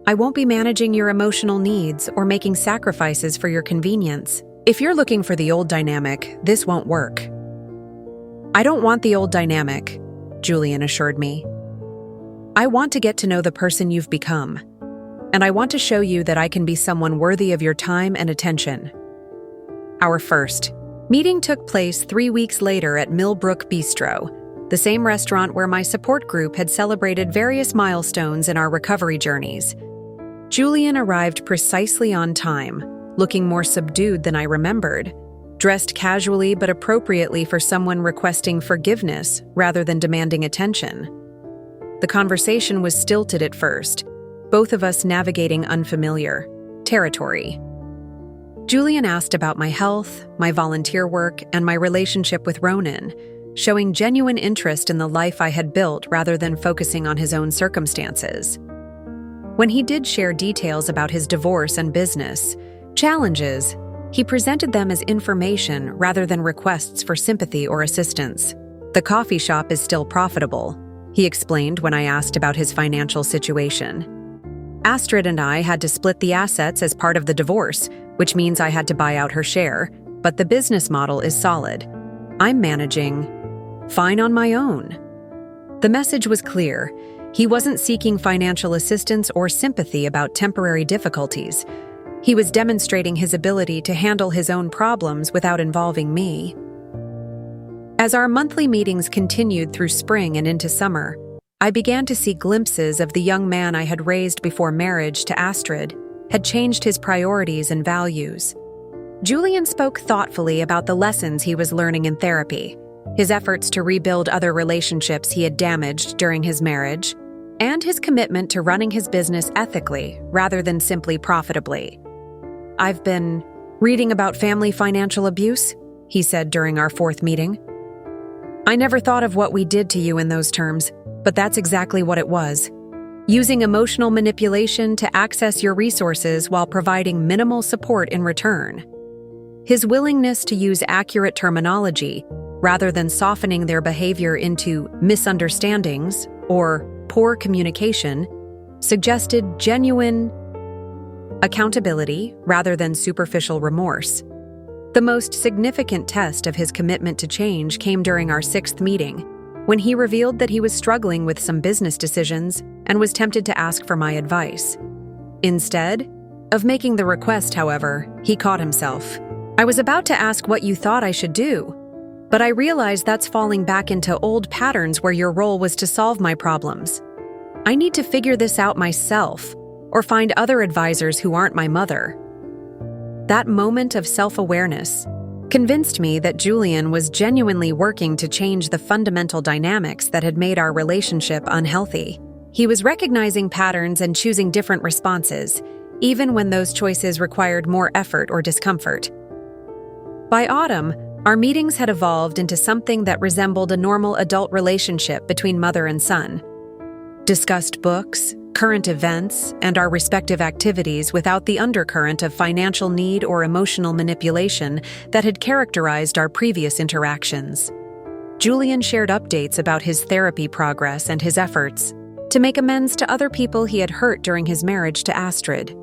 I won't be managing your emotional needs or making sacrifices for your convenience. If you're looking for the old dynamic, this won't work. "I don't want the old dynamic," Julian assured me. "I want to get to know the person you've become, and I want to show you that I can be someone worthy of your time and attention." Our first meeting took place 3 weeks later at Millbrook Bistro, the same restaurant where my support group had celebrated various milestones in our recovery journeys. Julian arrived precisely on time, looking more subdued than I remembered, dressed casually but appropriately for someone requesting forgiveness rather than demanding attention. The conversation was stilted at first, both of us navigating unfamiliar territory. Julian asked about my health, my volunteer work, and my relationship with Ronan, showing genuine interest in the life I had built rather than focusing on his own circumstances. When he did share details about his divorce and business challenges, he presented them as information rather than requests for sympathy or assistance. "The coffee shop is still profitable," he explained when I asked about his financial situation. "Astrid and I had to split the assets as part of the divorce, which means I had to buy out her share, but the business model is solid. I'm managing fine on my own." The message was clear. He wasn't seeking financial assistance or sympathy about temporary difficulties. He was demonstrating his ability to handle his own problems without involving me. As our monthly meetings continued through spring and into summer, I began to see glimpses of the young man I had raised before marriage to Astrid had changed his priorities and values. Julian spoke thoughtfully about the lessons he was learning in therapy, his efforts to rebuild other relationships he had damaged during his marriage, and his commitment to running his business ethically rather than simply profitably. "I've been reading about family financial abuse," he said during our 4th meeting. "I never thought of what we did to you in those terms, but that's exactly what it was. using emotional manipulation to access your resources while providing minimal support in return. His willingness to use accurate terminology, rather than softening their behavior into misunderstandings or poor communication, suggested genuine accountability rather than superficial remorse. The most significant test of his commitment to change came during our 6th meeting, when he revealed that he was struggling with some business decisions and was tempted to ask for my advice. Instead of making the request, however, he caught himself. "I was about to ask what you thought I should do, but I realized that's falling back into old patterns where your role was to solve my problems. I need to figure this out myself, or find other advisors who aren't my mother." That moment of self-awareness convinced me that Julian was genuinely working to change the fundamental dynamics that had made our relationship unhealthy. He was recognizing patterns and choosing different responses, even when those choices required more effort or discomfort. By autumn, our meetings had evolved into something that resembled a normal adult relationship between mother and son. Discussed books, current events, and our respective activities without the undercurrent of financial need or emotional manipulation that had characterized our previous interactions. Julian shared updates about his therapy progress and his efforts to make amends to other people he had hurt during his marriage to Astrid.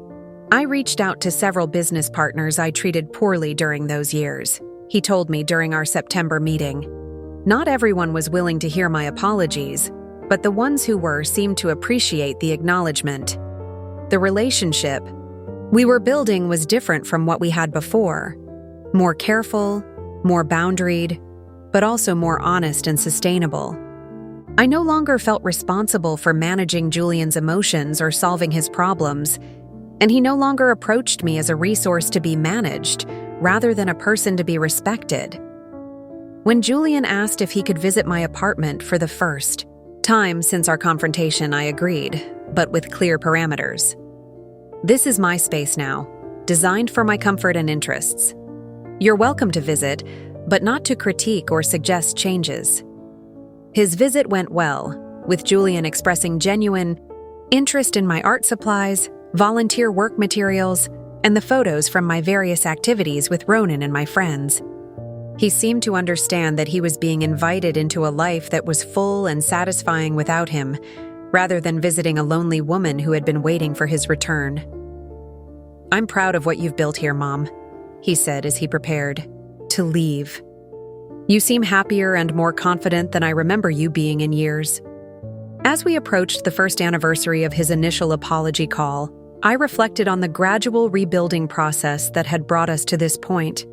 I reached out to several business partners I treated poorly during those years, he told me during our September meeting. Not everyone was willing to hear my apologies, but the ones who were seemed to appreciate the acknowledgement. The relationship we were building was different from what we had before. More careful, more boundaried, but also more honest and sustainable. I no longer felt responsible for managing Julian's emotions or solving his problems, and he no longer approached me as a resource to be managed, rather than a person to be respected. When Julian asked if he could visit my apartment for the first time since our confrontation, I agreed, but with clear parameters. "This is my space now, designed for my comfort and interests. You're welcome to visit, but not to critique or suggest changes." His visit went well, with Julian expressing genuine interest in my art supplies, volunteer work materials, and the photos from my various activities with Ronan and my friends. He seemed to understand that he was being invited into a life that was full and satisfying without him, rather than visiting a lonely woman who had been waiting for his return. "I'm proud of what you've built here, Mom," he said as he prepared to leave. "You seem happier and more confident than I remember you being in years." As we approached the first anniversary of his initial apology call, I reflected on the gradual rebuilding process that had brought us to this point.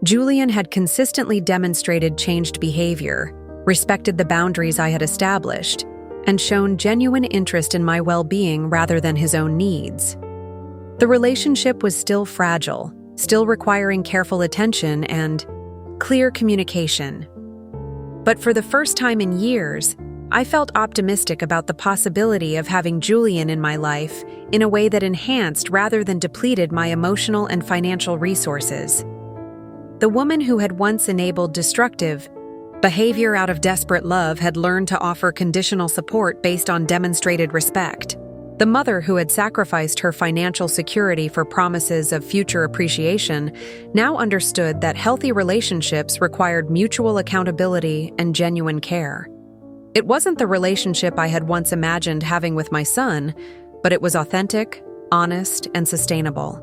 Julian had consistently demonstrated changed behavior, respected the boundaries I had established, and shown genuine interest in my well-being rather than his own needs. The relationship was still fragile, still requiring careful attention and clear communication. But for the first time in years, I felt optimistic about the possibility of having Julian in my life in a way that enhanced rather than depleted my emotional and financial resources. The woman who had once enabled destructive behavior out of desperate love had learned to offer conditional support based on demonstrated respect. The mother who had sacrificed her financial security for promises of future appreciation now understood that healthy relationships required mutual accountability and genuine care. It wasn't the relationship I had once imagined having with my son, but it was authentic, honest, and sustainable.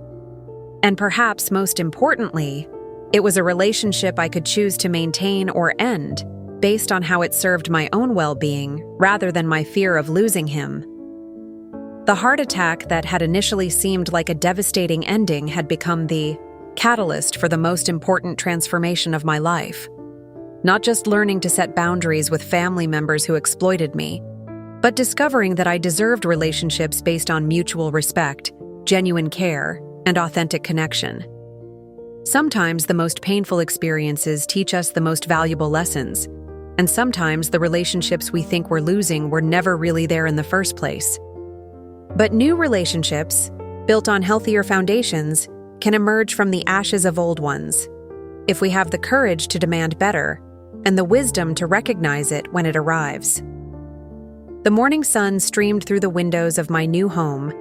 And perhaps most importantly, it was a relationship I could choose to maintain or end based on how it served my own well-being rather than my fear of losing him. The heart attack that had initially seemed like a devastating ending had become the catalyst for the most important transformation of my life. Not just learning to set boundaries with family members who exploited me, but discovering that I deserved relationships based on mutual respect, genuine care, and authentic connection. Sometimes the most painful experiences teach us the most valuable lessons, and sometimes the relationships we think we're losing were never really there in the first place. But new relationships, built on healthier foundations, can emerge from the ashes of old ones, if we have the courage to demand better and the wisdom to recognize it when it arrives. The morning sun streamed through the windows of my new home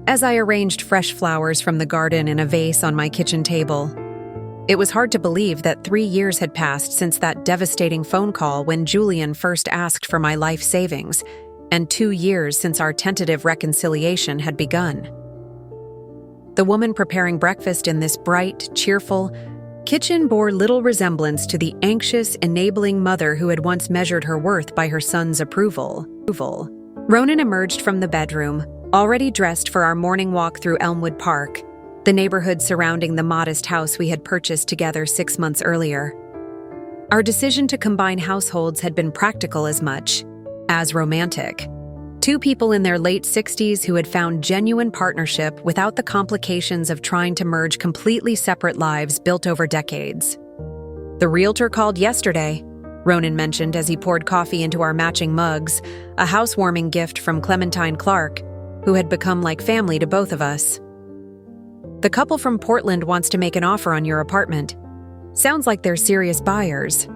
as I arranged fresh flowers from the garden in a vase on my kitchen table. It was hard to believe that 3 years had passed since that devastating phone call when Julian first asked for my life savings, and 2 years since our tentative reconciliation had begun. The woman preparing breakfast in this bright, cheerful kitchen bore little resemblance to the anxious, enabling mother who had once measured her worth by her son's approval. Ronan emerged from the bedroom, already dressed for our morning walk through Elmwood Park, the neighborhood surrounding the modest house we had purchased together 6 months earlier. Our decision to combine households had been practical as much as romantic. 2 people in their late 60s who had found genuine partnership without the complications of trying to merge completely separate lives built over decades. The realtor called yesterday, Ronan mentioned as he poured coffee into our matching mugs, a housewarming gift from Clementine Clark, who had become like family to both of us. The couple from Portland wants to make an offer on your apartment. Sounds like they're serious buyers.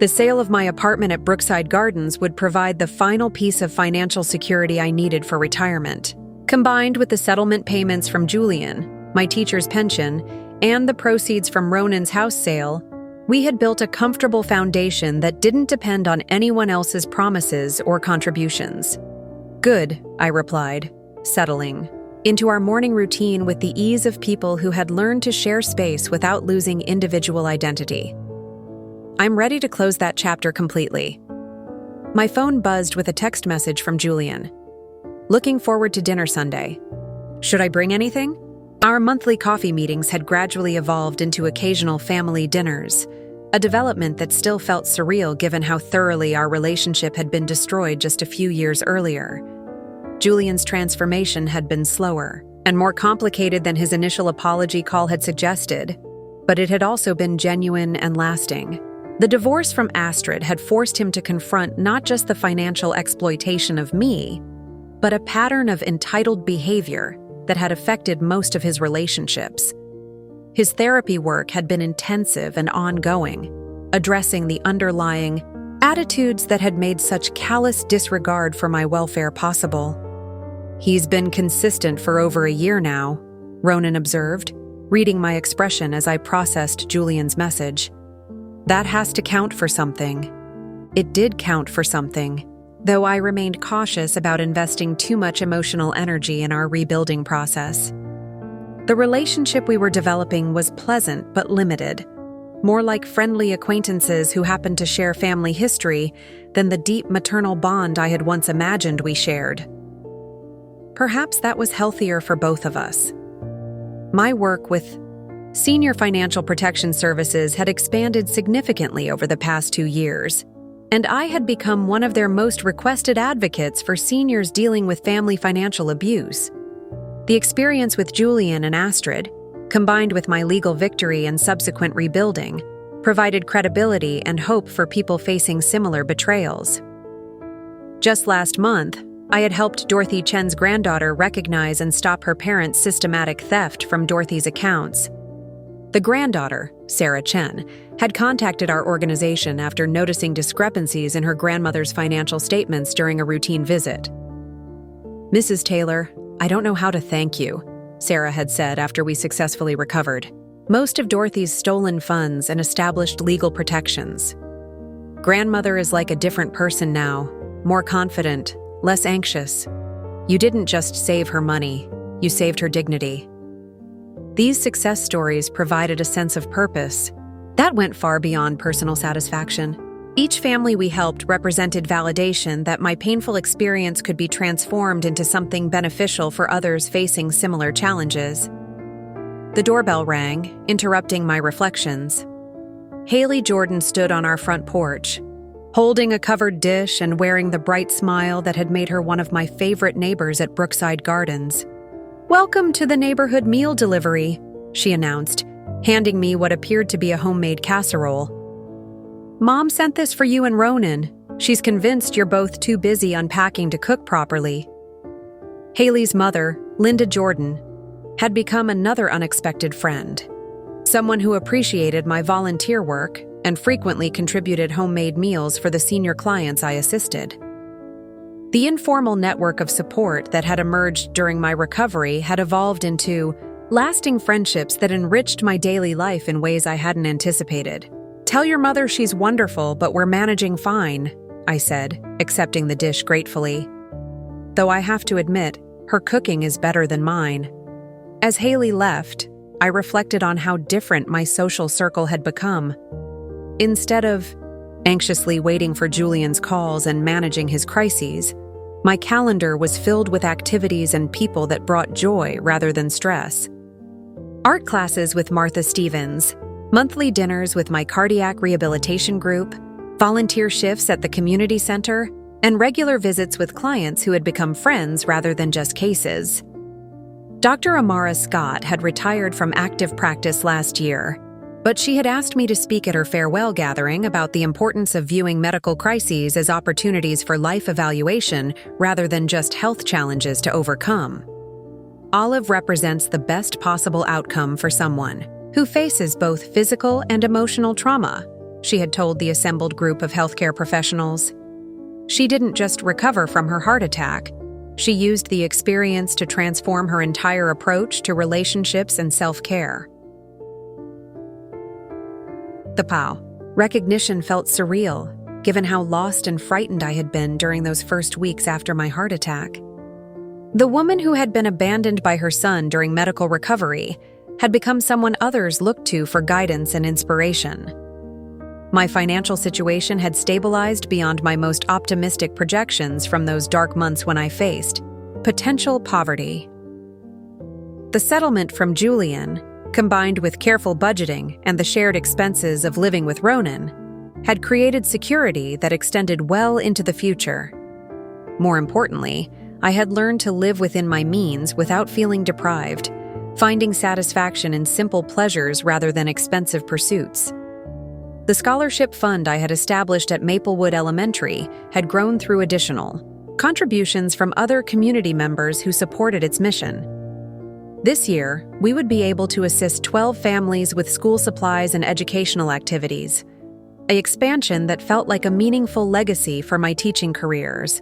The sale of my apartment at Brookside Gardens would provide the final piece of financial security I needed for retirement. Combined with the settlement payments from Julian, my teacher's pension, and the proceeds from Ronan's house sale, we had built a comfortable foundation that didn't depend on anyone else's promises or contributions. Good, I replied, settling into our morning routine with the ease of people who had learned to share space without losing individual identity. I'm ready to close that chapter completely. My phone buzzed with a text message from Julian. Looking forward to dinner Sunday. Should I bring anything? Our monthly coffee meetings had gradually evolved into occasional family dinners, a development that still felt surreal given how thoroughly our relationship had been destroyed just a few years earlier. Julian's transformation had been slower and more complicated than his initial apology call had suggested, but it had also been genuine and lasting. The divorce from Astrid had forced him to confront not just the financial exploitation of me, but a pattern of entitled behavior that had affected most of his relationships. His therapy work had been intensive and ongoing, addressing the underlying attitudes that had made such callous disregard for my welfare possible. He's been consistent for over a year now, Ronan observed, reading my expression as I processed Julian's message. That has to count for something. It did count for something, though I remained cautious about investing too much emotional energy in our rebuilding process. The relationship we were developing was pleasant but limited, more like friendly acquaintances who happened to share family history than the deep maternal bond I had once imagined we shared. Perhaps that was healthier for both of us. My work with Senior Financial Protection Services had expanded significantly over the past 2 years, and I had become one of their most requested advocates for seniors dealing with family financial abuse. The experience with Julian and Astrid, combined with my legal victory and subsequent rebuilding, provided credibility and hope for people facing similar betrayals. Just last month, I had helped Dorothy Chen's granddaughter recognize and stop her parents' systematic theft from Dorothy's accounts. The granddaughter, Sarah Chen, had contacted our organization after noticing discrepancies in her grandmother's financial statements during a routine visit. "Mrs. Taylor, I don't know how to thank you," Sarah had said after we successfully recovered most of Dorothy's stolen funds and established legal protections. "Grandmother is like a different person now, more confident, less anxious. You didn't just save her money, you saved her dignity." These success stories provided a sense of purpose that went far beyond personal satisfaction. Each family we helped represented validation that my painful experience could be transformed into something beneficial for others facing similar challenges. The doorbell rang, interrupting my reflections. Haley Jordan stood on our front porch, holding a covered dish and wearing the bright smile that had made her one of my favorite neighbors at Brookside Gardens. "Welcome to the neighborhood meal delivery," she announced, handing me what appeared to be a homemade casserole. "Mom sent this for you and Ronan. She's convinced you're both too busy unpacking to cook properly." Haley's mother, Linda Jordan, had become another unexpected friend, someone who appreciated my volunteer work and frequently contributed homemade meals for the senior clients I assisted. The informal network of support that had emerged during my recovery had evolved into lasting friendships that enriched my daily life in ways I hadn't anticipated. "Tell your mother she's wonderful, but we're managing fine," I said, accepting the dish gratefully. Though I have to admit, her cooking is better than mine. As Haley left, I reflected on how different my social circle had become. Instead of anxiously waiting for Julian's calls and managing his crises, my calendar was filled with activities and people that brought joy rather than stress. Art classes with Martha Stevens, monthly dinners with my cardiac rehabilitation group, volunteer shifts at the community center, and regular visits with clients who had become friends rather than just cases. Dr. Amara Scott had retired from active practice last year, but she had asked me to speak at her farewell gathering about the importance of viewing medical crises as opportunities for life evaluation rather than just health challenges to overcome. Olive represents the best possible outcome for someone who faces both physical and emotional trauma, she had told the assembled group of healthcare professionals. She didn't just recover from her heart attack, she used the experience to transform her entire approach to relationships and self-care. The POW. Recognition felt surreal, given how lost and frightened I had been during those first weeks after my heart attack. The woman who had been abandoned by her son during medical recovery had become someone others looked to for guidance and inspiration. My financial situation had stabilized beyond my most optimistic projections from those dark months when I faced potential poverty. The settlement from Julian, combined with careful budgeting and the shared expenses of living with Ronan, had created security that extended well into the future. More importantly, I had learned to live within my means without feeling deprived, finding satisfaction in simple pleasures rather than expensive pursuits. The scholarship fund I had established at Maplewood Elementary had grown through additional contributions from other community members who supported its mission. This year, we would be able to assist 12 families with school supplies and educational activities, an expansion that felt like a meaningful legacy for my teaching careers.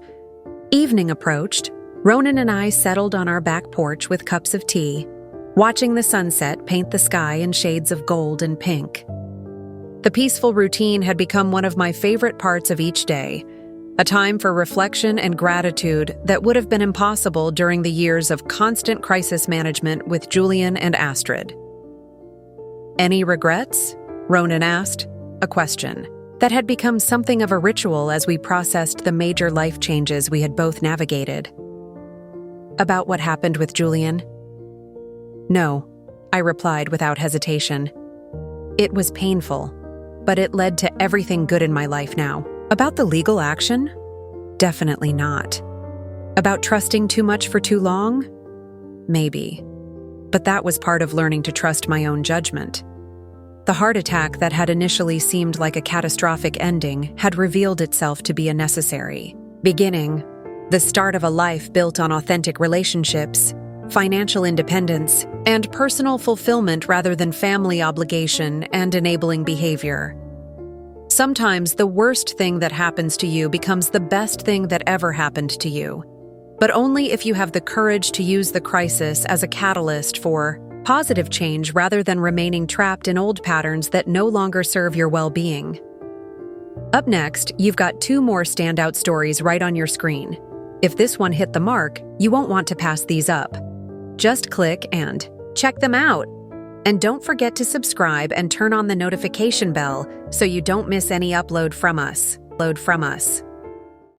Evening approached, Ronan and I settled on our back porch with cups of tea, watching the sunset paint the sky in shades of gold and pink. The peaceful routine had become one of my favorite parts of each day, a time for reflection and gratitude that would have been impossible during the years of constant crisis management with Julian and Astrid. "Any regrets?" Ronan asked, a question that had become something of a ritual as we processed the major life changes we had both navigated. "About what happened with Julian?" "No," I replied without hesitation. "It was painful, but it led to everything good in my life now." "About the legal action?" "Definitely not." "About trusting too much for too long?" "Maybe. But that was part of learning to trust my own judgment." The heart attack that had initially seemed like a catastrophic ending had revealed itself to be a necessary beginning, the start of a life built on authentic relationships, financial independence, and personal fulfillment rather than family obligation and enabling behavior. Sometimes the worst thing that happens to you becomes the best thing that ever happened to you, but only if you have the courage to use the crisis as a catalyst for positive change rather than remaining trapped in old patterns that no longer serve your well-being. Up next, you've got 2 more standout stories right on your screen. If this one hit the mark, you won't want to pass these up. Just click and check them out. And don't forget to subscribe and turn on the notification bell so you don't miss any upload from us.